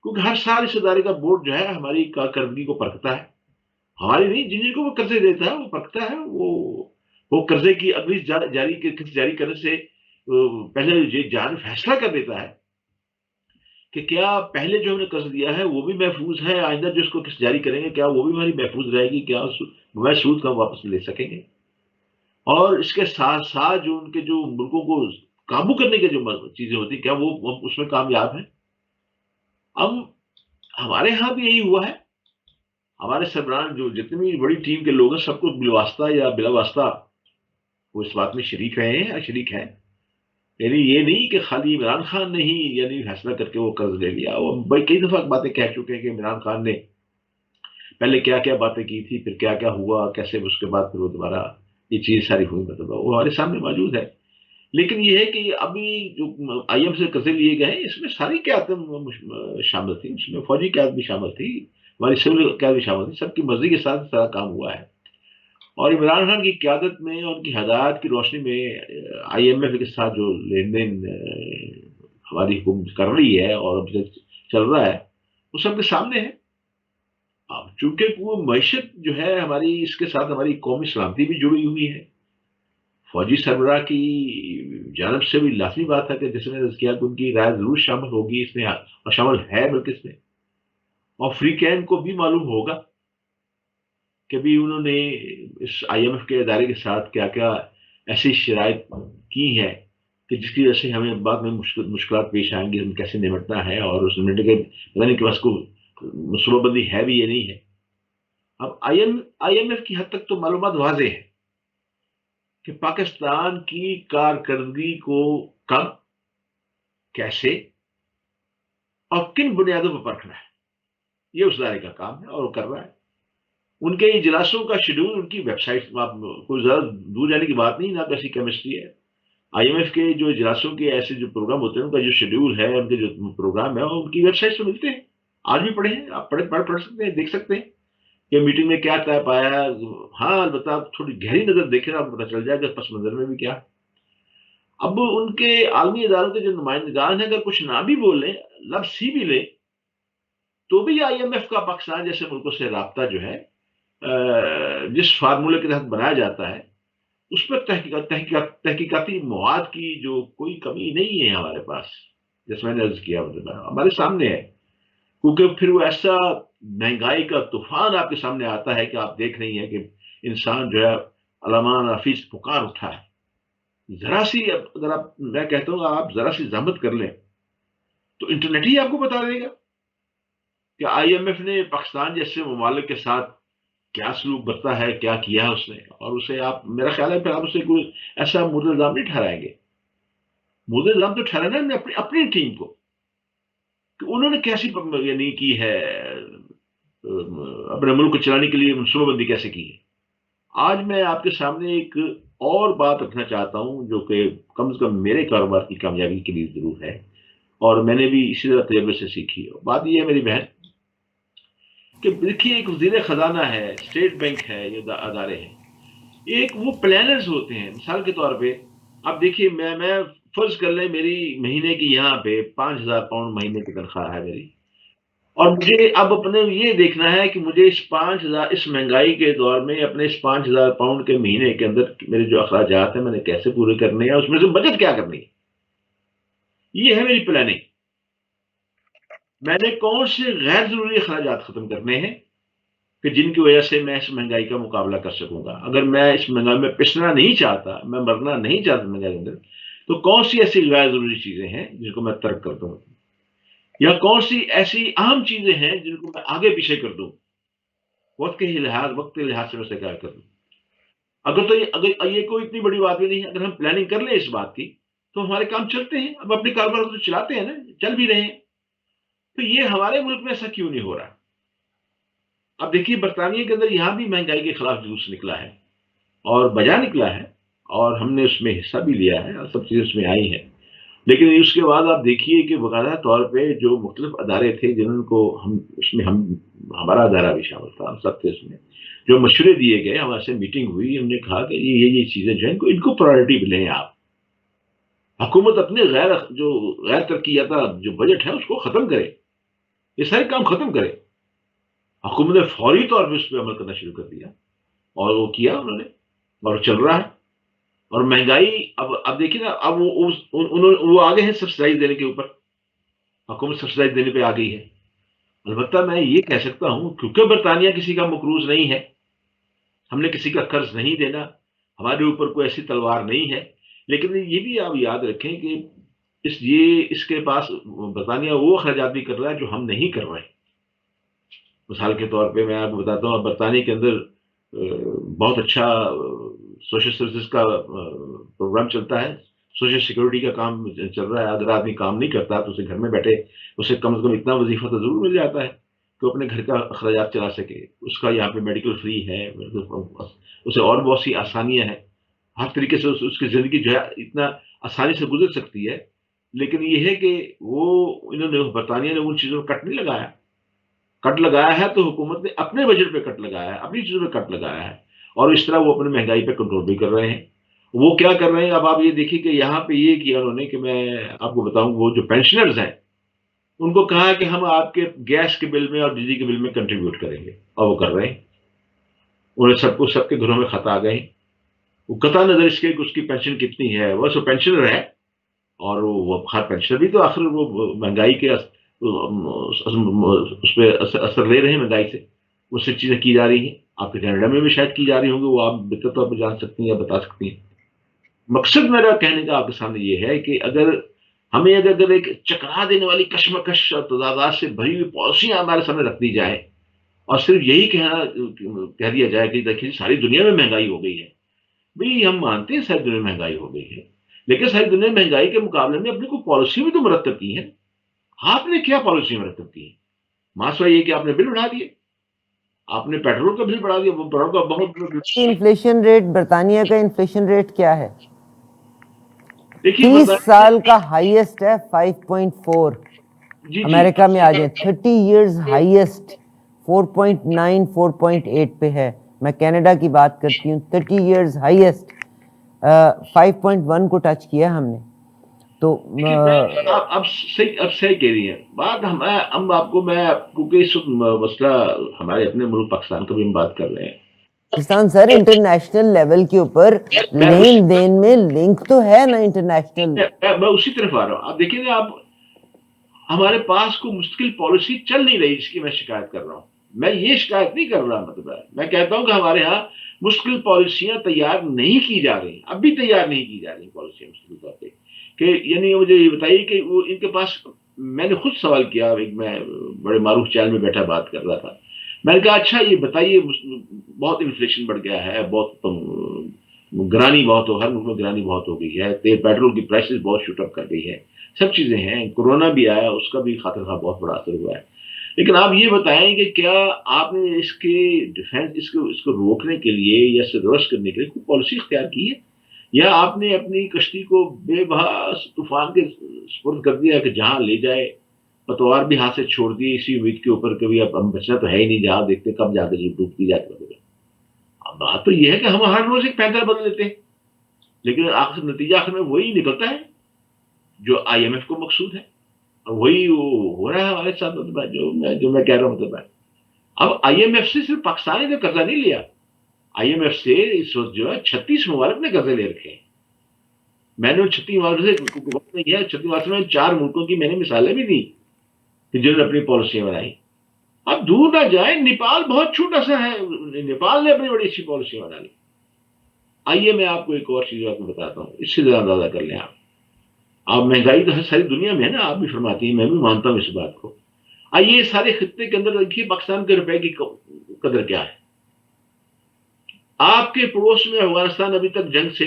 کیونکہ ہر سال اس ادارے کا بورڈ جو ہے ہماری کارکردگی کو پرکھتا ہے. ہماری نہیں، جن کو وہ قرضے دیتا ہے وہ پرکھتا ہے، وہ وہ قرضے کی اگلی جاری کرنے سے پہلے یہ جان فیصلہ کر دیتا ہے کہ کیا پہلے جو ہم نے قرض دیا ہے وہ بھی محفوظ ہے، آئندہ جو اس کو قسط جاری کریں گے کیا وہ بھی ہماری محفوظ رہے گی، کیا بغیر سود کا واپس لے سکیں گے. اور اس کے ساتھ ساتھ جو ان کے جو ملکوں کو قابو کرنے کے جو چیزیں ہوتی ہیں کیا وہ اس میں کامیاب ہیں. اب ہمارے ہاں بھی یہی ہوا ہے. ہمارے سربراہ جو جتنی بھی بڑی ٹیم کے لوگ ہیں سب کو بالواسطہ یا بلا واسطہ وہ اس بات میں شریک رہے ہیں یا شریک ہیں. یعنی یہ نہیں کہ خالی عمران خان نے ہی یعنی فیصلہ کر کے وہ قرض لے لیا. وہ بڑی کئی دفعہ باتیں کہہ چکے ہیں کہ عمران خان نے پہلے کیا کیا باتیں کی تھی، پھر کیا کیا ہوا، کیسے اس کے بعد پھر وہ دوبارہ یہ چیز ساری ہوئی، مطلب وہ ہمارے سامنے موجود ہے. لیکن یہ ہے کہ ابھی جو آئی ایم سے قرضے لیے گئے ہیں اس میں ساری قیادتیں شامل تھی، اس میں فوجی قیادت بھی شامل تھی، ہماری سول قیادت بھی شامل تھی. سب کی مرضی کے ساتھ سارا کام ہوا ہے. اور عمران خان کی قیادت میں اور ان کی ہدایات کی روشنی میں آئی ایم ایف کے ساتھ جو لین دین ہماری حکومت کر رہی ہے اور اب تک چل رہا ہے وہ سب کے سامنے ہے. اب چونکہ وہ معیشت جو ہے ہماری اس کے ساتھ ہماری قومی سلامتی بھی جڑی ہوئی ہے. فوجی سربراہ کی جانب سے بھی لازمی بات ہے کہ جیسے میں نے کیا کہ ان کی رائے ضرور شامل ہوگی اس میں، اور شامل ہے بلکہ اس میں. اور فری کین کو بھی معلوم ہوگا کہ بھی انہوں نے اس آئی ایم ایف کے ادارے کے ساتھ کیا کیا ایسی شرائط کی ہیں کہ جس کی وجہ سے ہمیں بعد میں مشکلات پیش آئیں گی، ہم کیسے نمٹنا ہے اور اس نمٹنے کے پتہ نہیں کہ بس کو منصوبہ بندی ہے بھی یا نہیں ہے. اب آئی ایم ایف کی حد تک تو معلومات واضح ہے کہ پاکستان کی کارکردگی کو کب، کیسے اور کن بنیادوں پر پرکھنا ہے، یہ اس ادارے کا کام ہے اور وہ کر رہا ہے. ان کے اجلاسوں کا شیڈول ان کی ویب سائٹ، کوئی زیادہ دور جانے کی بات نہیں، نہ ایسی کیمسٹری ہے. آئی ایم ایف کے جو اجلاسوں کے ایسے جو پروگرام ہوتے ہیں ان کا جو شیڈول ہے، ان کے جو پروگرام ہے وہ ان کی ویب سائٹ سے ملتے ہیں. آج بھی پڑھیں، آپ پڑھ سکتے ہیں، دیکھ سکتے ہیں کہ میٹنگ میں کیا طے پایا ہے. ہاں البتہ آپ تھوڑی گہری نظر دیکھیں آپ کو پتہ چل جائے گا پس منظر میں بھی کیا. اب ان کے عالمی اداروں کے جو نمائندگان ہیں اگر کچھ نہ بھی بولیں، لفظ ہی بھی لیں، تو بھی آئی ایم ایف کا پاکستان جیسے ملکوں سے رابطہ جو ہے جس فارمولے کے تحت بنایا جاتا ہے اس پر تحقیقاتی مواد کی جو کوئی کمی نہیں ہے ہمارے پاس. جیسے میں نے عرض کیا ہمارے سامنے ہے، کیونکہ پھر وہ ایسا مہنگائی کا طوفان آپ کے سامنے آتا ہے کہ آپ دیکھ رہی ہیں کہ انسان جو ہے علامہ نافذ پکار اٹھا ہے. ذرا سی اگر آپ، میں کہتا ہوں آپ ذرا سی زحمت کر لیں تو انٹرنیٹ ہی آپ کو بتا دے گا کہ آئی ایم ایف نے پاکستان جیسے ممالک کے ساتھ کیا سلوک برتا ہے، کیا کیا ہے اس نے. اور اسے آپ، میرا خیال ہے پھر آپ اسے کوئی ایسا مورد الزام نہیں ٹھہرائیں گے. مورد الزام تو ٹھہرانا ہے اپنی ٹیم کو کہ انہوں نے کیسی یعنی کی ہے، اپنے ملک کو چلانے کے لیے منصوبہ بندی کیسے کی ہے. آج میں آپ کے سامنے ایک اور بات رکھنا چاہتا ہوں جو کہ کم از کم میرے کاروبار کی کامیابی کے لیے ضرور ہے اور میں نے بھی اسی طرح تجربے سے سیکھی ہے. بات یہ ہے میری بہن کہ دیکھیے ایک وزیر خزانہ ہے، اسٹیٹ بینک ہے، یہ ادارے ہیں، ایک وہ پلانرز ہوتے ہیں. مثال کے طور پہ آپ دیکھیے، میں فرض کر لیں میری مہینے کی یہاں پہ 5,000 پاؤنڈ مہینے کی تنخواہ ہے میری، اور مجھے اب اپنے یہ دیکھنا ہے کہ مجھے اس 5,000 اس مہنگائی کے دور میں اپنے اس 5,000 پاؤنڈ کے مہینے کے اندر میرے جو اخراجات ہیں میں نے کیسے پورے کرنے ہیں، اس میں سے بچت کیا کرنی ہے. یہ ہے میری پلاننگ. میں نے کون سے غیر ضروری اخراجات ختم کرنے ہیں کہ جن کی وجہ سے میں اس مہنگائی کا مقابلہ کر سکوں گا. اگر میں اس مہنگائی میں پسنا نہیں چاہتا، میں مرنا نہیں چاہتا مہنگائی کے اندر، تو کون سی ایسی غیر ضروری چیزیں ہیں جن کو میں ترک کر دوں، یا کون سی ایسی اہم چیزیں ہیں جن کو میں آگے پیچھے کر دوں، وقت کے لحاظ سے میں سے کیا کر دوں. اگر یہ کوئی اتنی بڑی بات بھی نہیں ہے. اگر ہم پلاننگ کر لیں اس بات کی تو ہمارے کام چلتے ہیں. اب اپنے کاروبار کو تو چلاتے ہیں نا، چل بھی رہے ہیں. تو یہ ہمارے ملک میں ایسا کیوں نہیں ہو رہا؟ اب دیکھیے برطانیہ کے اندر یہاں بھی مہنگائی کے خلاف جلوس نکلا ہے اور بجا نکلا ہے، اور ہم نے اس میں حصہ بھی لیا ہے اور سب چیزیں اس میں آئی ہیں. لیکن اس کے بعد آپ دیکھیے کہ باقاعدہ طور پہ جو مختلف ادارے تھے جنہوں کو ہمارا ادارہ بھی شامل تھا، ہم سب تھے اس میں، جو مشورے دیے گئے، ہمارے سے میٹنگ ہوئی، ہم نے کہا کہ یہ چیزیں جو ہیں ان کو پرائرٹی لیں. آپ حکومت اپنے غیر ترقیاتی جو بجٹ ہے اس کو ختم کرے، یہ سارے کام ختم کرے. حکومت نے فوری طور پہ اس پہ عمل کرنا شروع کر دیا اور وہ کیا انہوں نے، اور چل رہا ہے. اور مہنگائی اب دیکھیے نا، اب وہ آگے ہیں سبسڈائز دینے کے اوپر، حکومت سبسڈائز دینے پہ آ گئی ہے. البتہ میں یہ کہہ سکتا ہوں کیونکہ برطانیہ کسی کا مقروض نہیں ہے، ہم نے کسی کا قرض نہیں دینا، ہمارے اوپر کوئی ایسی تلوار نہیں ہے. لیکن یہ بھی آپ یاد رکھیں کہ اس کے پاس برطانیہ وہ اخراجات بھی کر رہا ہے جو ہم نہیں کر رہے ہیں. مثال کے طور پہ میں آپ کو بتاتا ہوں، برطانیہ کے اندر بہت اچھا سوشل سروسز کا پروگرام چلتا ہے، سوشل سیکورٹی کا کام چل رہا ہے. اگر آدمی کام نہیں کرتا تو اسے گھر میں بیٹھے اسے کم از کم اتنا وظیفہ تو ضرور مل جاتا ہے کہ وہ اپنے گھر کا اخراجات چلا سکے. اس کا یہاں پہ میڈیکل فری ہے، اسے اور بہت سی آسانیاں ہیں، ہر طریقے سے اس کی زندگی جو ہے اتنا آسانی سے گزر سکتی ہے. لیکن یہ ہے کہ انہوں نے برطانیہ نے ان چیزوں میں کٹ نہیں لگایا. کٹ لگایا ہے تو حکومت نے اپنے بجٹ پہ کٹ لگایا ہے، اپنی چیزوں پہ کٹ لگایا ہے، اور اس طرح وہ اپنے مہنگائی پہ کنٹرول بھی کر رہے ہیں. وہ کیا کر رہے ہیں، اب آپ یہ دیکھیے کہ یہاں پہ یہ کیا انہوں نے کہ میں آپ کو بتاؤں، وہ جو پینشنرز ہیں ان کو کہا کہ ہم آپ کے گیس کے بل میں اور بجلی کے بل میں کنٹریبیوٹ کریں گے، اور وہ کر رہے ہیں. انہیں سب کے گھروں میں خط آ گئے. وہ قطع نظر اس کے کہ اس کی پینشن کتنی ہے، وہ سو پینشنر ہے، اور وہ پینشنر بھی تو آخر وہ مہنگائی کے اس پہ اثر لے رہے ہیں. مہنگائی سے وہ سب چیزیں کی جا رہی ہیں. آپ کے کینیڈا میں بھی شاید کی جا رہی ہوں گی، وہ آپ بہتر طور پہ جان سکتی ہیں یا بتا سکتی ہیں. مقصد میرا کہنے کا آپ کے سامنے یہ ہے کہ اگر ہمیں ایک چکرا دینے والی کشمکش اور تضادات سے بھری ہوئی پالیسیاں ہمارے سامنے رکھ دی جائے اور صرف یہی کہہ دیا جائے کہ دیکھیے ساری دنیا میں مہنگائی ہو گئی ہے. بھئی ہم مانتے ہیں ساری دنیا میں مہنگائی ہو گئی ہے، لیکن ساری دنیا میں مہنگائی کے مقابلے میں اپنی کوئی پالیسی بھی تو مرتب کی ہے. آپ نے کیا پالیسی مرتب کی ہے؟ مسئلہ یہ کہ آپ نے بل بڑھا دیے، آپ نے پیٹرول کا بل بڑھا دیا. وہ پیٹرول کا بہت انفلیشن ریٹ، برطانیہ کا انفلیشن ریٹ کیا ہے؟ دیکھیے 30 سال کا ہائیسٹ ہے 5.4. امریکہ میں آ جائیں 30 ایئرز ہائیسٹ 4.9 4.8 پہ ہے. میں کینیڈا کی بات کرتی ہوں، 30 ایئرز ہائیسٹ 5.1 کو ٹچ کیا ہم نے. تو اب صحیح کہہ رہی ہیں بات. ہم آپ کو میں کیونکہ اس مسئلہ ہمارے اپنے ملک پاکستان کا بھی ہم بات کر رہے ہیں. پاکستان سر انٹرنیشنل لیول کے اوپر لین دین میں لنک تو ہے نا انٹرنیشنل. میں اسی طرف آ رہا ہوں. آپ دیکھیں گے، آپ ہمارے پاس کوئی مستقل پالیسی چل نہیں رہی جس کی میں شکایت کر رہا ہوں. میں یہ شکایت نہیں کر رہا، مطلب ہے میں کہتا ہوں کہ ہمارے ہاں مستقل پالیسیاں تیار نہیں کی جا رہی، اب بھی تیار نہیں کی جا رہی پالیسیاں مستقل طور پہ. کہ یعنی مجھے یہ بتائیے کہ وہ ان کے پاس، میں نے خود سوال کیا، میں بڑے معروف چینل میں بیٹھا بات کر رہا تھا. میں نے کہا اچھا یہ بتائیے، بہت انفلیشن بڑھ گیا ہے، بہت گرانی بہت ہر ملک میں گرانی بہت ہو گئی ہے، تیل پیٹرول کی پرائسز بہت شوٹ اپ کر گئی ہے، سب چیزیں ہیں، کورونا بھی آیا، اس کا بھی خاطر خواہ بہت بڑا اثر ہوا ہے. لیکن آپ یہ بتائیں کہ کیا آپ نے اس کے ڈیفینس، اس کو روکنے کے لیے یا اسے ریورس کرنے کے لیے کوئی پالیسی اختیار کی ہے، یا آپ نے اپنی کشتی کو بے بہا طوفان کے سپرد کر دیا کہ جہاں لے جائے، پتوار بھی ہاتھ سے چھوڑ دیے اسی امید کے اوپر کبھی اب ہم بچنا تو ہے ہی نہیں، جہاں دیکھتے کب جا کے ڈوبتی جاتی ہے. اب بات تو یہ ہے کہ ہم ہر روز ایک پینتر بدل لیتے ہیں، لیکن آخر نتیجہ آخر میں وہی نکلتا ہے جو آئی ایم ایف کو مقصود ہے، اور وہی ہو رہا ہے ہمارے ساتھ. مطلب جو میں کہہ رہا ہوں، مطلب ہے اب آئی ایم ایف سے صرف پاکستان نے قرضہ نہیں لیا، آئی ایم ایف سے اس وقت جو ہے 36 ممالک نے قرضے لے رکھے ہیں. میں نے 36 ممالک سے وقت نہیں ہے، 36 ممالک میں 4 ملکوں کی میں نے مثالیں بھی دی کہ جنہوں نے اپنی پالیسیاں بنائی. اب دور نہ جائیں، نیپال بہت چھوٹا سا ہے، نیپال نے اپنی بڑی اچھی پالیسی بنا لی. آئیے میں آپ کو ایک اور چیز آپ کو بتاتا ہوں، اس سے زیادہ اندازہ کر لیں. آپ مہنگائی تو ساری دنیا میں ہے نا، آپ بھی فرماتی ہیں، میں بھی مانتا ہوں اس بات کو. آئیے سارے خطے کے اندر دیکھیے پاکستان کے روپے کی قدر کیا ہے. آپ کے پڑوس میں افغانستان ابھی تک جنگ سے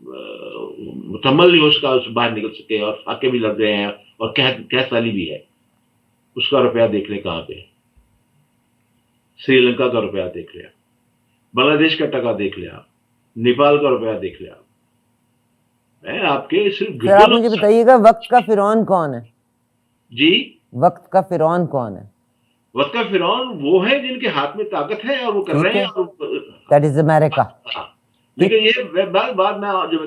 مکمل نہیں ہو سکا، اس سے باہر نکل سکے، اور فاقے بھی لڑ رہے ہیں، اور قحط سالی بھی ہے. اس کا روپیہ دیکھ لیں کہاں پہ، سری لنکا کا روپیہ دیکھ لیا، بنگلہ دیش کا ٹکا دیکھ لیا، نیپال کا روپیہ دیکھ لیا. میں آپ کے صرف آپ مجھے بتائیے گا وقت کا فرعون کون ہے؟ جی، وقت کا فرعون کون ہے؟ وقت کا فرعون وہ ہے جن کے ہاتھ میں طاقت ہے اور وہ کر رہے ہیں. دیٹ از امریکہ. لیکن یہ بات میں جو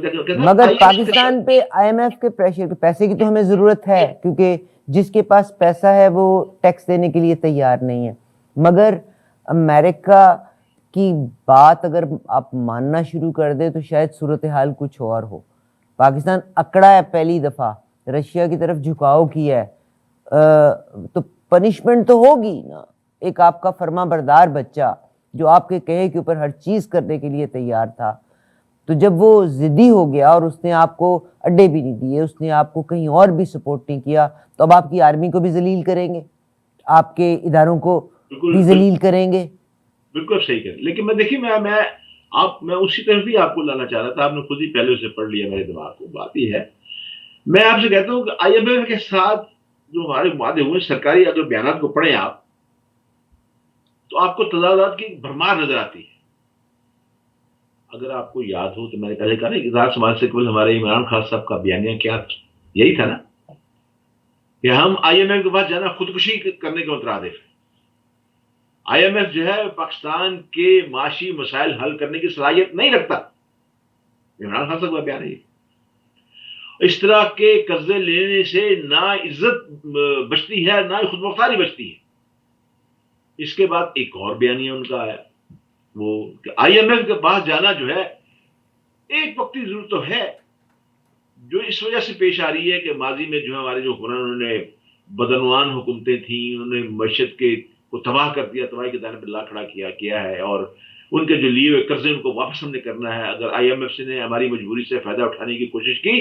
مگر پاکستان پہ آئی ایم ایف کے پریشر، پیسے کی تو ہمیں ضرورت ہے، کیونکہ جس کے پاس پیسہ ہے وہ ٹیکس دینے کے لیے تیار نہیں ہے. مگر امریکہ کی بات اگر آپ ماننا شروع کر دیں تو شاید صورتحال کچھ اور ہو. پاکستان اکڑا ہے پہلی دفعہ, رشیا کی طرف جھکاؤ کیا ہے, تو پنشمنٹ تو ہوگی نا. ایک آپ کا فرما بردار بچہ جو آپ کے کہے کے اوپر ہر چیز کرنے کے لیے تیار تھا, تو جب وہ ضدی ہو گیا اور اس نے آپ کو اڈے بھی نہیں دیے, اس نے آپ کو کہیں اور بھی سپورٹ نہیں کیا, تو اب آپ کی آرمی کو بھی ذلیل کریں گے, آپ کے اداروں کو بھی ذلیل کریں گے. بالکل صحیح کہہ. لیکن میں دیکھیے میں اسی طرف بھی آپ کو لانا چاہ رہا تھا, آپ نے خود ہی پہلے اسے پڑھ لیا میرے دماغ کو. بات یہ ہے, میں آپ سے کہتا ہوں کہ آئی ایم ایف کے ساتھ جو ہمارے معاہدے ہوئے سرکاری اگر بیانات کو پڑھیں آپ, تو آپ کو تضادات کی بھرمار نظر آتی ہے. اگر آپ کو یاد ہو تو میں نے پہلے کہا نا اظہار سماج سے قبل ہمارے عمران خان صاحب کا بیانیہ کیا یہی تھا نا کہ ہم آئی ایم ایف کے پاس جانا خودکشی کرنے کے مترادف ہے. آئی ایم ایف جو ہے پاکستان کے معاشی مسائل حل کرنے کی صلاحیت نہیں رکھتا. عمران خان صاحب کا بیان ہے. اس طرح کے قرضے لینے سے نہ عزت بچتی ہے نہ خود مختاری بچتی ہے. اس کے بعد ایک اور بیانیہ ان کا آیا, وہ کہ آئی ایم ایف کے پاس جانا جو ہے ایک وقتی ضرورت تو ہے, جو اس وجہ سے پیش آ رہی ہے کہ ماضی میں جو ہمارے جو حکمران انہوں نے بدعنوان حکومتیں تھیں, انہوں نے معیشت کے کو تباہ کر دیا, تباہی کے دانے پہ لا کھڑا کیا ہے, اور ان کے جو لیے ہوئے قرضے ان کو واپس ہم نے کرنا ہے. اگر آئی ایم ایف سے نے ہماری مجبوری سے فائدہ اٹھانے کی کوشش کی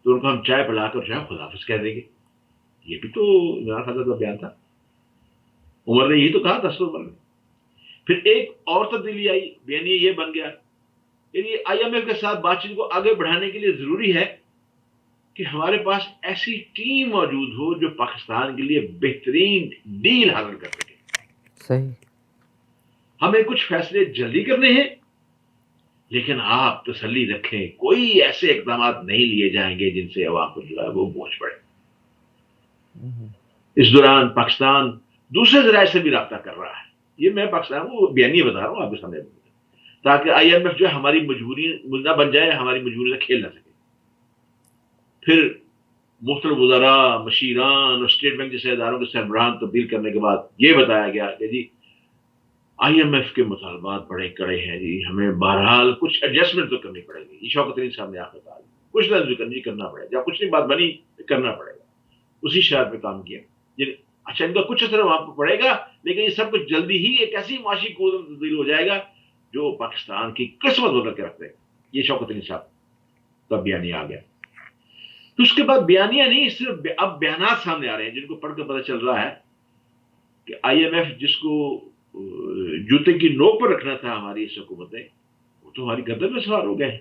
تو ان کو ہم چائے پلا کر جو ہے خداحافظ کہہ دیں گے. یہ بھی تو عمران خان کا بیان تھا. عمر نے یہی تو کہا تھا عمر نے. پھر ایک اور تبدیلی آئی, بیانیہ یہ بن گیا یعنی آئی ایم ایف کے ساتھ بات چیت کو آگے بڑھانے کے لیے ضروری ہے کہ ہمارے پاس ایسی ٹیم موجود ہو جو پاکستان کے لیے بہترین ڈیل حاصل کر سکے. صحیح. ہمیں کچھ فیصلے جلدی کرنے ہیں, لیکن آپ تسلی رکھیں کوئی ایسے اقدامات نہیں لیے جائیں گے جن سے عوام کو جو ہے وہ بوجھ پڑے. اس دوران پاکستان دوسرے ذرائع سے بھی رابطہ کر رہا ہے. یہ میں پاکستان کو بیانیہ بتا رہا ہوں آپ کے سامنے, تاکہ آئی ایم ایف جو ہے ہماری مجبوری نہ بن جائے, ہماری مجبوری سے کھیل نہ سکے. پھر مختلف وزراء, مشیران اور اسٹیٹ بینک جیسے اداروں کے سربراہان تبدیل کرنے کے بعد یہ بتایا گیا کہ جی آئی ایم ایف کے مطالبات بڑے کڑے ہیں جی, ہمیں بہرحال کچھ ایڈجسٹمنٹ تو کرنی پڑے گی. یہ شوکت علی صاحب نے آپ بتا دیا, کچھ نہ کرنا پڑے گا, کچھ نہیں بات بنی کرنا پڑے گا. اسی شرط پہ کام کیا. اچھا ان کا کچھ اثر وہاں پہ پڑے گا, لیکن یہ سب کچھ جلدی ہی ایک ایسی معاشی قوت میں تبدیل ہو جائے گا جو پاکستان کی قسمت بدل کے رکھ دے گا. یہ شوکت علی صاحب کا بیانیہ آ گیا. تو اس کے بعد بیانیہ نہیں, صرف اب بیانات سامنے آ رہے ہیں جن کو پڑھ کے پتہ چل رہا ہے کہ آئی ایم ایف جس کو جوتے کی نوک پر رکھنا تھا ہماری اس حکومت نے, وہ تو ہماری گردن میں سوار ہو گئے ہیں.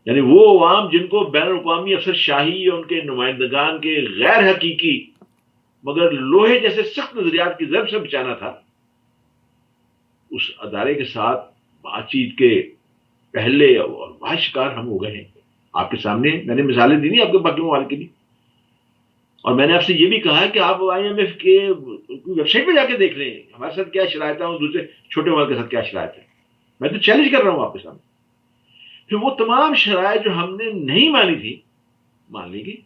یعنی وہ عوام جن کو بین الاقوامی افسر شاہی اور ان کے نمائندگان کے غیر حقیقی مگر لوہے جیسے سخت نظریات کی ضرب سے بچانا تھا, اس ادارے کے ساتھ بات چیت کے پہلے اور بعد شکار ہم ہو گئے ہیں. آپ کے سامنے میں نے مثالیں دی نہیں آپ کے باقی ممالک کی بھی, اور میں نے آپ سے یہ بھی کہا ہے کہ آپ آئی ایم ایف کے ویب سائٹ پہ جا کے دیکھ لیں ہمارے ساتھ کیا شرائط ہے اور دوسرے چھوٹے ممالک کے ساتھ کیا شرائط ہے. میں تو چیلنج کر رہا ہوں آپ کے سامنے. پھر وہ تمام شرائط جو ہم نے نہیں مانی تھی مان لی گئی,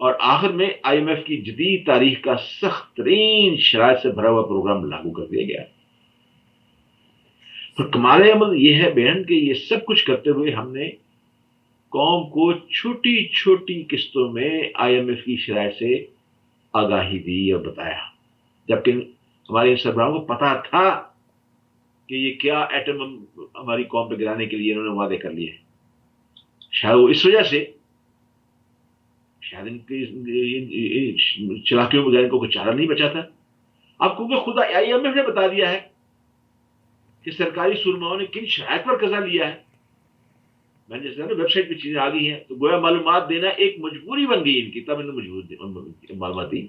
اور آخر میں آئی ایم ایف کی جدید تاریخ کا سخت ترین شرائط سے بھرا ہوا پروگرام لاگو کر دیا گیا. پھر کمال عمل یہ ہے بہن کہ یہ سب کچھ کرتے ہوئے ہم نے قوم کو چھوٹی چھوٹی قسطوں میں آئی ایم ایف کی شرائط سے آگاہی دی اور بتایا, جبکہ ہمارے سربراہوں کو پتا تھا کہ یہ کیا ایٹم ہماری قوم پہ گرانے کے لیے انہوں نے وعدے کر لیے. شاید وہ اس وجہ سے شاید ان کی چلاکیوں بغیر کو کوئی چارہ نہیں بچا تھا. اب کیونکہ خدا آئی ایم ایف نے بتا دیا ہے کہ سرکاری سرماؤں نے کن شرائط پر قرضہ لیا ہے, میں نے جیسے ویب سائٹ پہ چیزیں آ گئی ہیں, تو گویا معلومات دینا ایک مجبوری بن گئی ان کی, تب انہوں نے معلومات دی.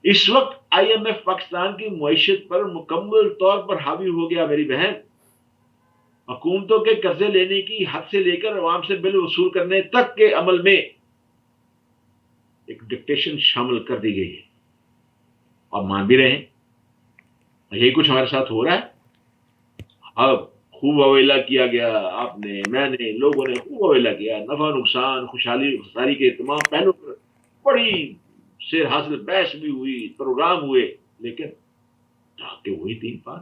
اس وقت آئی ایم ایف پاکستان کی معیشت پر مکمل طور پر حاوی ہو گیا میری بہن. حکومتوں کے قرضے لینے کی حد سے لے کر عوام سے بل وصول کرنے تک کے عمل میں ایک ڈکٹیشن شامل کر دی گئی ہے, اور مان بھی رہے ہیں. یہی کچھ ہمارے ساتھ ہو رہا ہے. اب خوب اویلا کیا گیا, آپ نے, میں نے, لوگوں نے خوب اویلا کیا, نفع نقصان خوشحالی خساری کے تمام پہلوں پر بڑی سیر حاصل بحث بھی ہوئی, پروگرام ہوئے, لیکن وہی 3 بات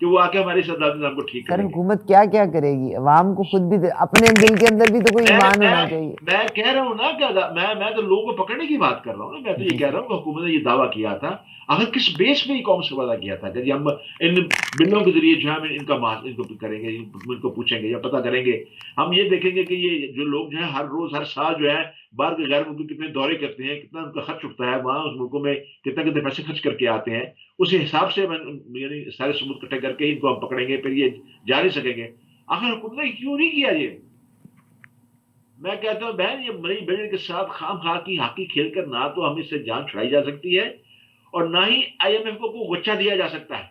کہ وہ آ کے ہمارے صدر نظام کو ٹھیک سر کریں گے. حکومت کیا کیا کرے گی؟ عوام کو خود بھی اپنے دل کے اندر بھی تو کوئی ایمان ہونا چاہیے. میں کہہ رہا ہوں نا کہ میں تو لوگوں کو پکڑنے کی بات کر رہا ہوں نا. میں تو یہ کہہ رہا ہوں کہ حکومت نے یہ دعویٰ کیا تھا. اگر کس بیس پہ یہ قوم سے وعدہ کیا تھا کہ ہم ان بلوں کے ذریعے جو ہے ہم ان کو کریں گے، ان کو پوچھیں گے یا پتہ کریں گے، ہم یہ دیکھیں گے کہ یہ جو لوگ جو ہے ہر روز ہر سال جو ہے باہر کے غیر ملک کتنے دورے کرتے ہیں، کتنا ان کا خرچ اٹھتا ہے وہاں اس ملکوں میں، کتنے پیسے خرچ کر کے آتے ہیں، اسی حساب سے یعنی سارے ثبوت اکٹھے کر کے ان کو ہم پکڑیں گے، پھر یہ جا نہیں سکیں گے. آخر حکومت نے کیوں نہیں کیا یہ؟ میں کہتا ہوں بہن یہ مری بہن کے ساتھ خام خواہ کی ہاکی کھیل کر نہ تو ہم اس سے جان چھڑائی جا سکتی ہے اور نہ ہی آئی ایم ایف کو غچہ دیا جا سکتا ہے.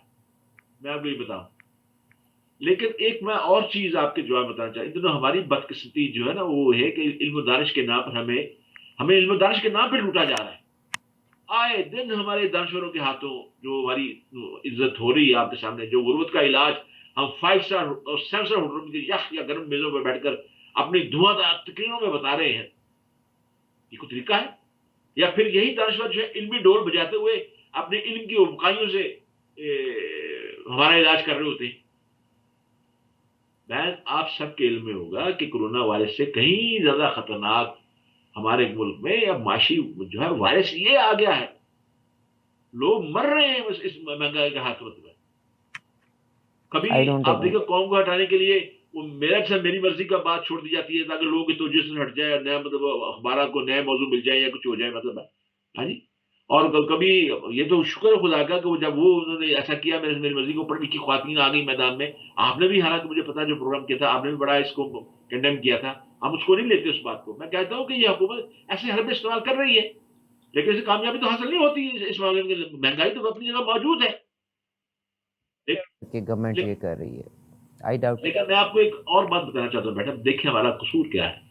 میں آپ کو یہ بتاؤں. لیکن ایک میں اور چیز آپ کے جواب بتانا چاہتا ہوں. ان دنوں ہماری بدقسمتی جو ہے نا وہ ہے کہ علم و دانش کے نام پر ہمیں علم و دانش کے نام پہ لوٹا جا رہا ہے. آئے دن ہمارے دانشوروں کے ہاتھوں جو ہماری عزت ہو رہی ہے آپ کے سامنے، جو غربت کا علاج ہم 5 اسٹار اور 7 اسٹار ہوٹلوں کے یخ یا گرم میزوں پر بیٹھ کر اپنی دھواں دار تقریروں میں بتا رہے ہیں، یہ کوئی طریقہ ہے؟ یا پھر یہی دانشور جو ہے علمی ڈول بجاتے ہوئے اپنے علم کی اوقائیوں سے ہمارا علاج کر رہے ہوتے ہیں. بہن آپ سب کے علم میں ہوگا کہ کورونا وائرس سے کہیں زیادہ خطرناک ہمارے ملک میں اب معاشی جو ہے وائرس یہ آ گیا ہے. لوگ مر رہے ہیں اس مہنگائی کے ہاتھ میں. کبھی آپ دیکھیں قوم کو ہٹانے کے لیے میری مرضی کا بات چھوڑ دی جاتی ہے تاکہ لوگوں کی توجہ سے ہٹ جائے، نیا مطلب اخبارات کو نئے موضوع مل جائے یا کچھ ہو جائے مطلب ہے. ہاں جی. اور کبھی یہ تو شکر ہے خدا کا کہ جب انہوں نے ایسا کیا میری مرضی کو پڑھ لکھی خواتین آ گئی میدان میں. آپ نے بھی حالانکہ مجھے پتا جو پروگرام کیا تھا آپ نے بھی بڑا اس کو کنڈیم کیا تھا. ہم اس کو نہیں لیتے اس بات کو. میں کہتا ہوں کہ یہ حکومت ایسے حربے استعمال کر رہی ہے لیکن اسے کامیابی تو حاصل نہیں ہوتی. اس معاملے میں مہنگائی تو اپنی جگہ موجود ہے کہ گورنمنٹ یہ کر رہی ہے. I doubt. لیکن میں آپ کو ایک اور بات بتانا چاہتا ہوں بیٹا، دیکھیں ہمارا قصور کیا ہے.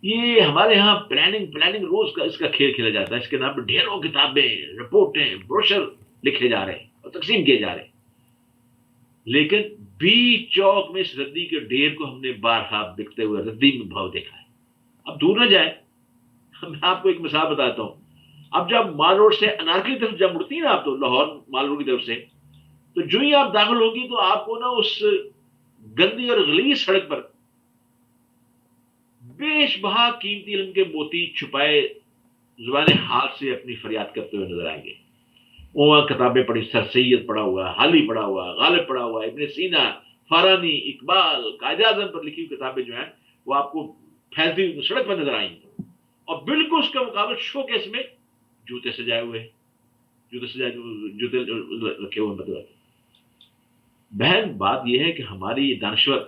یہ ہمارے ہاں پلاننگ روز کا اس کا کھیل کھیلا جاتا ہے. اس کے نام پہ ڈھیروں کتابیں، رپورٹیں، بروشر لکھے جا رہے ہیں اور تقسیم کیے جا رہے ہیں. لیکن بیچ چوک میں اس ردی کے ڈھیر کو ہم نے بارہا بکتے ہوئے ردی میں بھاؤ دیکھا ہے. اب دور نہ جائے، میں آپ کو ایک مثال بتاتا ہوں. اب جب مال روڈ سے انارکلی کی طرف جب مڑتی ہیں نا آپ، تو لاہور مال روڈ کی طرف سے تو جو ہی آپ داخل ہوگی تو آپ کو نا اس گندی اور غلیظ سڑک پر بیش بہا قیمتی علم کے موتی چھپائے زبان حال سے اپنی فریاد کرتے ہوئے نظر آئیں گے. وہاں کتابیں پڑھی، سر سید پڑھا ہوا، حالی پڑھا ہوا، غالب پڑھا ہوا، ابن سینا، فارانی، اقبال، قائد اعظم پر لکھی ہوئی کتابیں جو ہیں وہ آپ کو پھیلتی ہوئی سڑک پر نظر آئیں گی. اور بالکل اس کا مقابل شو کیس میں جوتے سجائے ہوئے، جوتے رکھے ہوئے. مطلب بہن بات یہ ہے کہ ہماری دانشور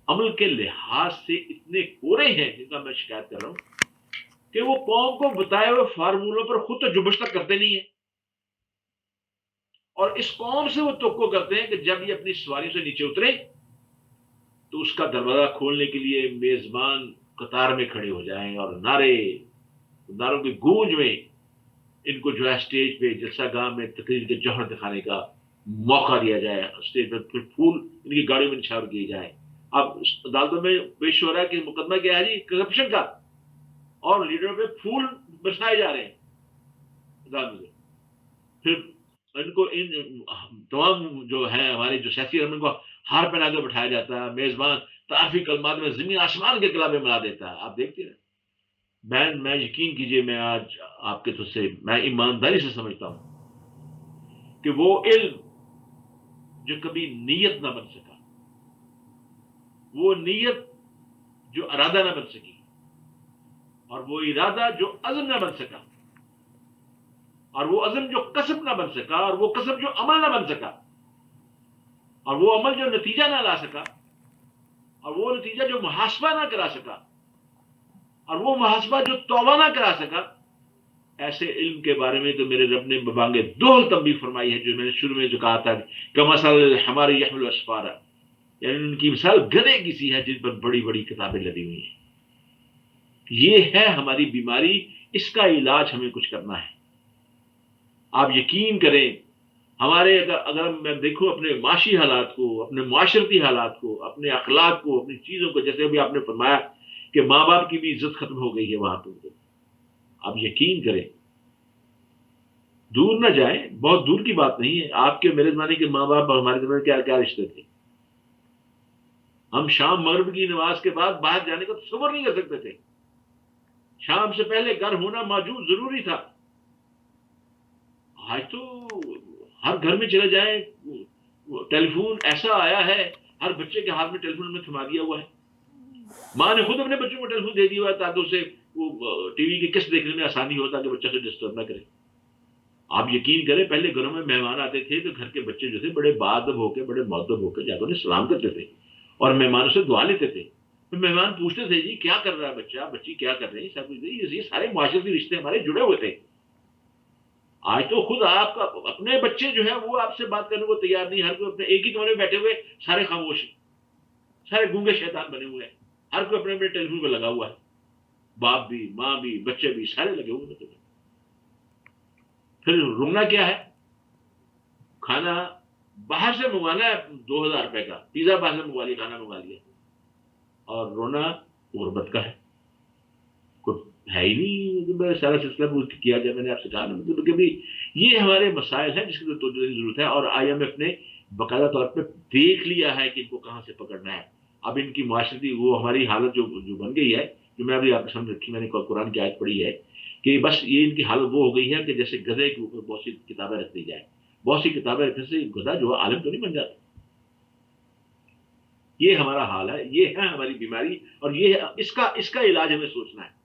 عمل کے لحاظ سے اتنے کورے ہیں جن کا میں شکایت کر رہا ہوں کہ وہ قوم کو بتائے ہوئے فارمولوں پر خود تو جبش تک کرتے نہیں ہیں. اور اس قوم سے وہ توقع کرتے ہیں کہ جب یہ اپنی سواریوں سے نیچے اترے تو اس کا دروازہ کھولنے کے لیے میزبان قطار میں کھڑے ہو جائیں اور ناروں کی گونج میں ان کو جو ہے اسٹیج پہ جلسہ گاہ میں تقریر کے جوہر دکھانے کا موقع دیا جائے. اسٹیج پہ پھر پھول ان کی گاڑیوں میں نچھاور کیے جائیں. اب عدالتوں میں پیش ہو رہا ہے کہ مقدمہ کیا ہے جی کرپشن کا، اور لیڈروں پہ پھول برسائے جا رہے ہیں عدالتوں سے. پھر ان کو ان تمام جو ہیں ہمارے جو سیاسی ان کو ہار پہنا کے بٹھایا جاتا ہے. میزبان تعارفی کلمات میں زمین آسمان کے کلابیں ملا دیتا ہے. آپ دیکھتے ہیں بہن، میں یقین کیجئے میں آج آپ کے تو سے میں ایمانداری سے سمجھتا ہوں کہ وہ علم جو کبھی نیت نہ بن سکا، وہ نیت جو ارادہ نہ بن سکی، اور وہ ارادہ جو عزم نہ بن سکا، اور وہ عزم جو قصب نہ بن سکا، اور وہ قصب جو عمل نہ بن سکا، اور وہ عمل جو نتیجہ نہ لا سکا، اور وہ نتیجہ جو محاسبہ نہ کرا سکا، اور وہ محاسبہ جو توبہ نہ کرا سکا، ایسے علم کے بارے میں تو میرے رب نے ببانگ دوہل تنبیہ فرمائی ہے، جو میں نے شروع میں جو کہا تھا کمثل الحمار یحمل اسفارا، یعنی ان کی مثال گدھے کی سی ہے جن پر بڑی بڑی کتابیں لدی ہوئی ہیں. یہ ہے ہماری بیماری، اس کا علاج ہمیں کچھ کرنا ہے. آپ یقین کریں ہمارے اگر میں دیکھوں اپنے معاشی حالات کو، اپنے معاشرتی حالات کو، اپنے اخلاق کو، اپنی چیزوں کو، جیسے ابھی آپ نے فرمایا کہ ماں باپ کی بھی عزت ختم ہو گئی ہے وہاں پہ. آپ یقین کریں دور نہ جائیں، بہت دور کی بات نہیں ہے. آپ کے میرے زمانے کے ماں باپ اور ہمارے زمانے کیا کیا رشتے تھے. ہم شام مغرب کی نماز کے بعد باہر جانے کا تصور نہیں کر سکتے تھے. شام سے پہلے گھر ہونا موجود ضروری تھا. آج تو ہر گھر میں چلے جائیں ٹیلی فون ایسا آیا ہے، ہر بچے کے ہاتھ میں ٹیلی فون میں تھما دیا ہوا ہے. ماں نے خود اپنے بچوں کو ٹیلی فون دے دیا ہوا ہے تاکہ اسے وہ ٹی وی کی قسط دیکھنے میں آسانی ہو تاکہ بچہ سے ڈسٹرب نہ کرے. آپ یقین کریں پہلے گھروں میں مہمان آتے تھے تو گھر کے بچے جو تھے بڑے بادب ہو کے بڑے مؤدب ہو کے جا کر انہیں سلام کرتے تھے اور مہمانوں سے دعا لیتے تھے. پھر مہمان پوچھتے تھے جی کیا کر رہا ہے بچہ، بچی کیا کر رہے ہیں، سب کچھ. یہ سارے معاشرتی رشتے ہمارے جڑے ہوئے تھے. آج تو خود آپ کا اپنے بچے جو ہیں وہ آپ سے بات کرنے کو تیار نہیں. ہر کوئی اپنے ایک ہی کمرے میں بیٹھے ہوئے سارے خاموش ہیں، سارے گونگے شیطان بنے ہوئے ہیں. ہر کوئی اپنے اپنے ٹیلی فون پہ لگا ہوا ہے. باپ بھی، ماں بھی، بچے بھی، سارے لگے ہوئے ہیں. پھر رونا کیا ہے؟ کھانا باہر سے منگوانا ہے 2000 روپے کا، پیزا باہر سے منگوا لیا، کھانا منگوا لیا. اور رونا غربت کا ہے. کوئی ہے ہی نہیں. سارا سلسلہ پوچھ کیا جائے، میں نے آپ سے کہا نا مطلب کہ بھی یہ ہمارے مسائل ہیں جس کی توجہ کی ضرورت ہے. اور IMF نے باقاعدہ طور پہ دیکھ لیا ہے کہ ان کو کہاں سے پکڑنا ہے. اب ان کی معاشرتی وہ ہماری حالت جو بن گئی ہے، جو میں ابھی آپ کے سامنے رکھی، میں نے قرآن کی آیت پڑھی ہے کہ بس یہ ان کی حالت وہ ہو گئی ہے کہ جیسے گدھے کے اوپر بہت سی کتابیں رکھ دی جائیں. بہت سی کتابیں رکھنے سے گدھا جو ہے عالم تو نہیں بن جاتا. یہ ہمارا حال ہے، یہ ہے ہماری بیماری، اور یہ اس کا علاج ہمیں سوچنا ہے.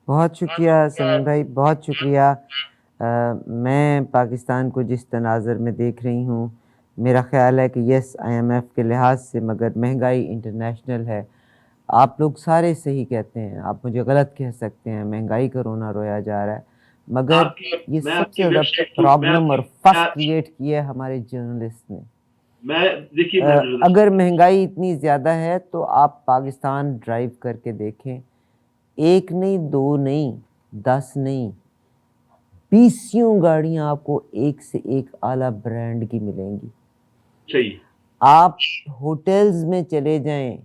بہت شکریہ سمیم بھائی، بہت شکریہ. میں پاکستان کو جس تناظر میں دیکھ رہی ہوں، میرا خیال ہے کہ یس IMF کے لحاظ سے مگر مہنگائی انٹرنیشنل ہے. آپ لوگ سارے صحیح کہتے ہیں، آپ مجھے غلط کہہ سکتے ہیں، مہنگائی کا رونا رویا جا رہا ہے، مگر یہ میں سب آپ سے کی زیادہ ویب سائٹ پرابلم اور فس کریٹ کیا ہے ہمارے جرنلسٹ نے. دیکھیے اگر مہنگائی اتنی زیادہ ہے تو آپ پاکستان ڈرائیو کر کے دیکھیں، ایک نہیں، دو نہیں، 10 نہیں، 20 گاڑیاں آپ کو ایک سے ایک اعلیٰ برانڈ کی ملیں گی. صحیح. آپ ہوٹلز میں چلے جائیں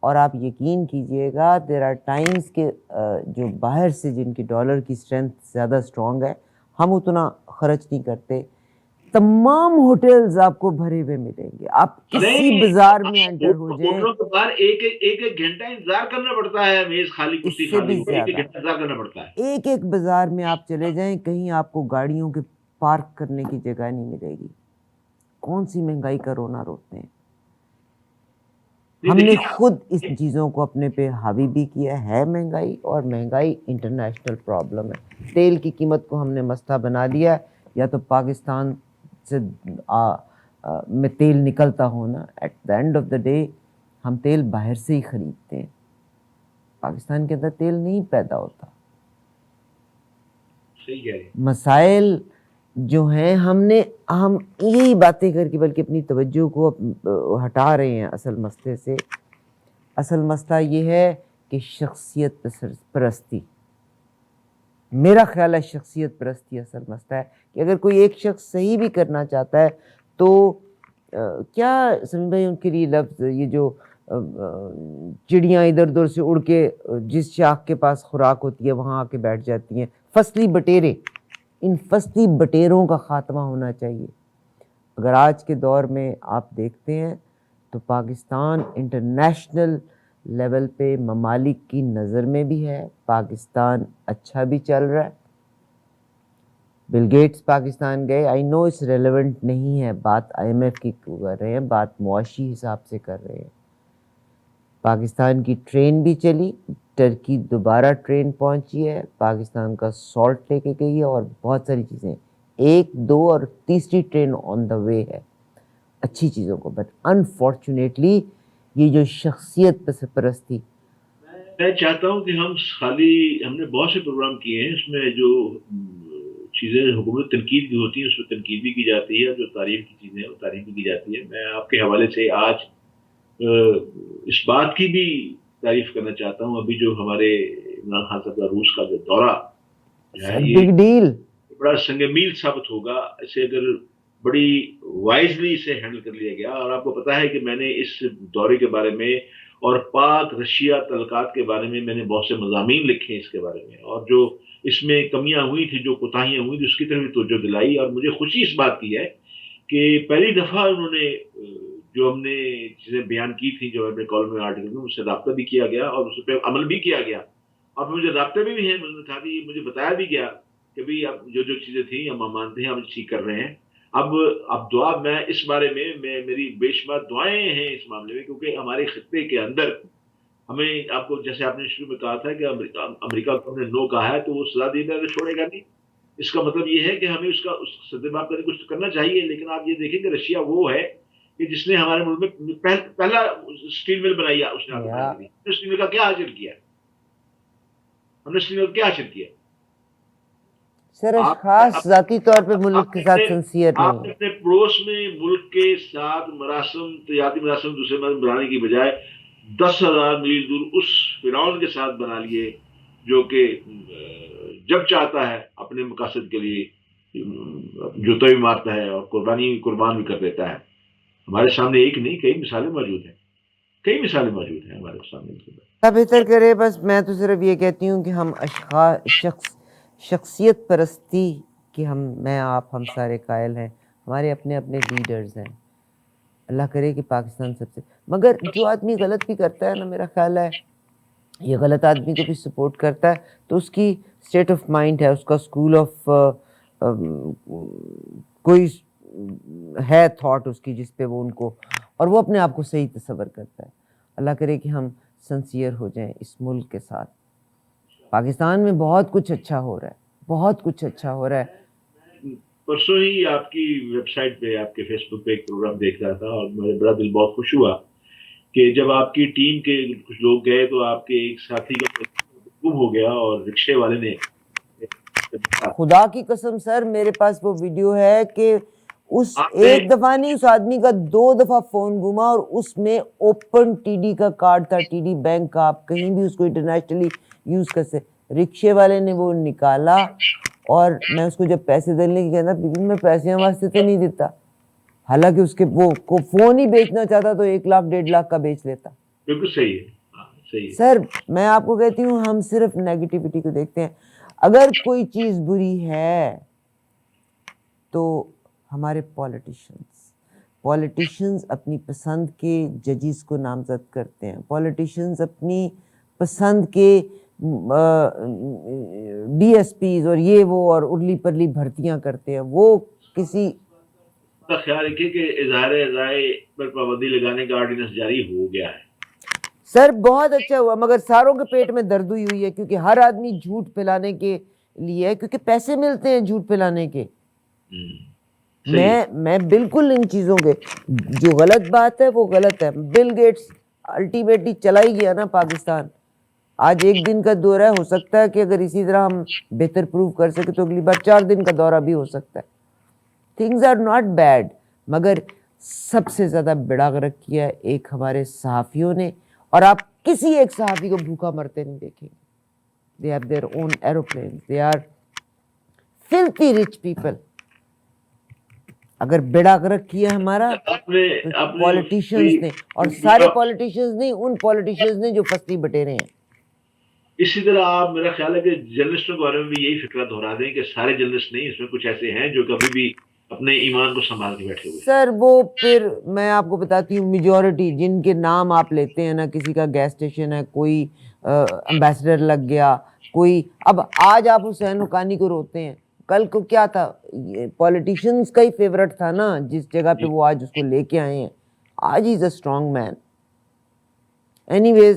اور آپ یقین کیجئے گا دیر آر ٹائمز کہ جو باہر سے جن کی ڈالر کی اسٹرینتھ زیادہ اسٹرانگ ہے، ہم اتنا خرچ نہیں کرتے. تمام ہوٹلز آپ کو بھرے ہوئے ملیں گے. آپ کسی بازار میں انٹر ہو جائیں، ہوٹلوں کے باہر ایک گھنٹہ انتظار کرنا پڑتا ہے. میز خالی، کرسی اس سے خالی بھی ہو، ایک زیادہ گھنٹہ انتظار کرنا پڑتا ہے. ایک بازار میں آپ چلے جائیں، کہیں آپ کو گاڑیوں کے پارک کرنے کی جگہ نہیں ملے گی. کون سی مہنگائی کا رونا روتے ہیں؟ ہم نے خود اس چیزوں کو اپنے پہ حاوی بھی کیا ہے. مہنگائی، اور مہنگائی انٹرنیشنل پرابلم ہے. تیل کی قیمت کو ہم نے مسئلہ بنا دیا. یا تو پاکستان سے میں تیل نکلتا ہونا، at the end of the day ہم تیل باہر سے ہی خریدتے ہیں، پاکستان کے اندر تیل نہیں پیدا ہوتا. مسائل جو ہیں ہم یہی باتیں کر کے بلکہ اپنی توجہ کو ہٹا رہے ہیں اصل مسئلے سے. اصل مسئلہ یہ ہے کہ شخصیت پرستی. میرا خیال ہے شخصیت پرستی اصل مسئلہ ہے. کہ اگر کوئی ایک شخص صحیح بھی کرنا چاہتا ہے تو کیا سمجھ بھائی ان کے لیے لفظ یہ جو چڑیاں ادھر ادھر سے اڑ کے جس شاخ کے پاس خوراک ہوتی ہے وہاں آ کے بیٹھ جاتی ہیں، فصلی بٹیرے. ان فصلی بٹیروں کا خاتمہ ہونا چاہیے. اگر آج کے دور میں آپ دیکھتے ہیں تو پاکستان انٹرنیشنل لیول پہ ممالک کی نظر میں بھی ہے، پاکستان اچھا بھی چل رہا ہے. بل گیٹس پاکستان گئے. آئی نو اس ریلیونٹ نہیں ہے، بات IMF کی کر رہے ہیں، بات معاشی حساب سے کر رہے ہیں. پاکستان کی ٹرین بھی چلی، ٹرکی دوبارہ ٹرین پہنچی ہے، پاکستان کا سالٹ لے کے گئی ہے، اور بہت ساری چیزیں، 1، 2 اور تیسری ٹرین آن دا وے ہے اچھی چیزوں کو. بٹ انفارچونیٹلی یہ جو شخصیت پرستی، میں چاہتا ہوں کہ ہم نے بہت سے پروگرام کیے ہیں، اس میں جو چیزیں حکومت تنقید بھی ہوتی ہیں اس میں تنقید بھی کی جاتی ہے، اور جو تعریف کی چیزیں ہیں وہ تعریف بھی کی جاتی ہے. میں آپ کے حوالے سے آج اس بات کی بھی تعریف کرنا چاہتا ہوں، ابھی جو ہمارے عمران خان صاحب کا روس کا جو دورہ ہے بگ ڈیل، بڑا سنگ میل ثابت ہوگا. اسے اگر بڑی وائزلی اسے ہینڈل کر لیا گیا. اور آپ کو پتا ہے کہ میں نے اس دورے کے بارے میں اور پاک رشیا تعلقات کے بارے میں نے بہت سے مضامین لکھے ہیں اس کے بارے میں. اور جو اس میں کمیاں ہوئی تھی، جو کوتاہیاں ہوئی تھی، اس کی طرف بھی توجہ دلائی. اور مجھے خوشی اس بات کی ہے کہ پہلی دفعہ انہوں نے جو ہم نے چیزیں بیان کی تھی، جو اپنے کالم میں آرٹیکل میں، اس سے رابطہ بھی کیا گیا اور اس پہ عمل بھی کیا گیا. اور مجھے رابطے میں بھی ہیں، میں نے کہا کہ مجھے بتایا بھی گیا کہ بھئی اب جو چیزیں تھیں ہم مانتے ہیں، ہم ٹھیک کر رہے ہیں. اب دعا میں اس بارے میں میری بے شمار دعائیں ہیں اس معاملے میں، کیونکہ ہمارے خطے کے اندر ہمیں، آپ کو جیسے آپ نے شروع میں کہا تھا کہ امریکہ کو ہم نے نو کہا ہے تو وہ سزا دینا تو چھوڑے گا نہیں. اس کا مطلب یہ ہے کہ ہمیں اس سدباب کرنے کچھ کرنا چاہیے. لیکن آپ یہ دیکھیں کہ رشیا وہ ہے کہ جس نے ہمارے ملک میں پہلا اسٹیل مل بنائی ہے. اس نے اسٹیل مل کا کیا حاصل کیا؟ ہم نے اسٹیل مل کیا حاصل کیا؟ سر اشخاص ذاتی طور پہ ملک کے ساتھ سنسیئر نہیں آپ اپنے پڑوس میں ملک کے ساتھ مراسم، تجارتی مراسم دوسرے مراسم بنانے کی بجائے 10,000 میل دور اس فرعون کے ساتھ بنا لیے جو کہ جب چاہتا ہے اپنے مقاصد کے لیے جوتا بھی مارتا ہے اور قربان بھی کر دیتا ہے. ہمارے سامنے ایک نہیں کئی مثالیں موجود ہیں، کئی مثالیں موجود ہیں ہمارے سامنے. بہتر کرے. بس میں تو صرف یہ کہتی ہوں کہ ہم شخصیت پرستی کی میں آپ ہم سارے قائل ہیں. ہمارے اپنے اپنے لیڈرز ہیں. اللہ کرے کہ پاکستان سب سے، مگر جو آدمی غلط بھی کرتا ہے نا، میرا خیال ہے یہ غلط آدمی کو بھی سپورٹ کرتا ہے تو اس کی اسٹیٹ آف مائنڈ ہے، اس کا اسکول آف کوئی ہے تھاٹ اس کی جس پہ وہ ان کو، اور وہ اپنے آپ کو صحیح تصور کرتا ہے. اللہ کرے کہ ہم سنسیئر ہو جائیں اس ملک کے ساتھ. پاکستان میں بہت کچھ اچھا ہو رہا ہے، بہت کچھ اچھا ہو رہا ہے. پرسوں ہی آپ کی ویب سائٹ پہ، آپ کے فیس بک پہ ایک پروگرام دیکھ رہا تھا اور میرا بڑا دل بہت خوش ہوا کہ جب آپ کی ٹیم کے کچھ لوگ گئے تو آپ کے ایک ساتھی کا گم ہو گیا اور رکشے والے نے، خدا کی قسم سر میرے پاس وہ ویڈیو ہے کہ اس ایک دفعہ نہیں، اس آدمی کا 2 دفعہ فون گما اور اس میں اوپن ٹی ڈی کا کارڈ تھا، ٹی ڈی بینک کا. آپ کہیں بھی اس کو انٹرنیشنلی یوز کر سکتے. رکشے والے نے وہ نکالا اور میں اس کو جب پیسے دینے کی کہنا، بیبی میں پیسے واسطے تو نہیں دیتا، حالانکہ اس کے وہ فون ہی بیچنا چاہتا تو 1 لاکھ 1.5 لاکھ کا بیچ لیتا. بالکل صحیح ہے. سر میں آپ کو کہتی ہوں ہم صرف نیگیٹیوٹی کو دیکھتے ہیں. اگر کوئی چیز بری ہے تو ہمارے پولیٹیشنز اپنی پسند کے ججز کو نامزد کرتے ہیں. پولیٹیشنز اپنی پسند کے ڈی ایس پیز اور یہ وہ اور ارلی پرلی بھرتیاں کرتے ہیں. وہ کسی کا خیال رکھے کہ اظہار رائے پر پابندی لگانے کا آرڈیننس جاری ہو گیا ہے. سر بہت اچھا ہوا، مگر ساروں کے پیٹ میں درد ہوئی ہے کیونکہ ہر آدمی جھوٹ پھیلانے کے لیے ہے، کیونکہ پیسے ملتے ہیں جھوٹ پھیلانے کے. میں بالکل ان چیزوں کے، جو غلط بات ہے وہ غلط ہے. بل گیٹس الٹیمیٹلی چلا ہی گیا نا پاکستان. آج 1 دن کا دورہ ہے، ہو سکتا ہے کہ اگر اسی طرح ہم بہتر پروف کر سکے تو اگلی بار 4 دن کا دورہ بھی ہو سکتا ہے. تھنگز آر ناٹ بیڈ، مگر سب سے زیادہ بڑا غرق کیا ہے ایک ہمارے صحافیوں نے. اور آپ کسی ایک صحافی کو بھوکا مرتے نہیں دیکھیں گے. They have their own aeroplanes. They are filthy rich people. اگر بیڑا غرق کیا ہمارا پولیٹیشنز نے، اور سارے پولیٹیشنز نہیں، ان پولیٹیشنز نے جو فصلی بٹیرے ہیں. اسی طرح آپ، میرا خیال ہے کہ جرنلسٹوں کے بارے میں بھی یہی فکرہ دہرا دیں کہ سارے جرنلسٹ نہیں، اس میں کچھ ایسے ہیں جو کبھی بھی اپنے ایمان کو سنبھال کے بیٹھے ہوئے. سر وہ پھر میں آپ کو بتاتی ہوں، میجورٹی جن کے نام آپ لیتے ہیں نا، کسی کا گیس اسٹیشن ہے، کوئی امبیسڈر لگ گیا، کوئی، اب آج آپ حسین حقانی کو روتے ہیں، کل کو کیا تھا، پولیٹیشنز کا ہی فیورٹ تھا نا جس جگہ پہ وہ آج اس کو لے کے آئے ہیں. آج ہی از اے اسٹرانگ مین. اینی ویز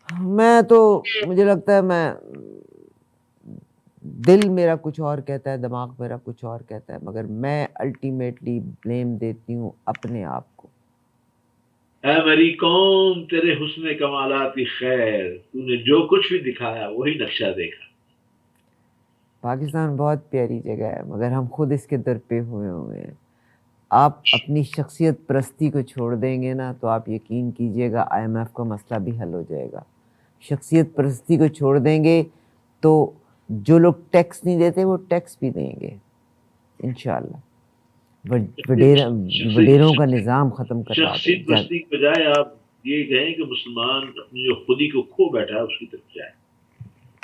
میں تو، مجھے لگتا ہے میں، دل میرا کچھ اور کہتا ہے، دماغ میرا کچھ اور کہتا ہے، مگر میں الٹیمیٹلی بلیم دیتی ہوں اپنے آپ کو. اے میری قوم تیرے حسن کمالات کی خیر، تو نے جو کچھ بھی دکھایا وہی نقشہ دیکھا. پاکستان بہت پیاری جگہ ہے مگر ہم خود اس کے در پہ ہوئے ہیں. آپ اپنی شخصیت پرستی کو چھوڑ دیں گے نا تو آپ یقین کیجئے گا IMF کا مسئلہ بھی حل ہو جائے گا. شخصیت پرستی کو چھوڑ دیں گے تو جو لوگ ٹیکس نہیں دیتے وہ ٹیکس بھی دیں گے انشاءاللہ. وڈیروں کا نظام ختم کروا دیں. شخصیت پرستی کی بجائے آپ یہ کہیں کہ مسلمان اپنی جو خودی کو کھو بیٹھا ہے اس کی طرف جائے.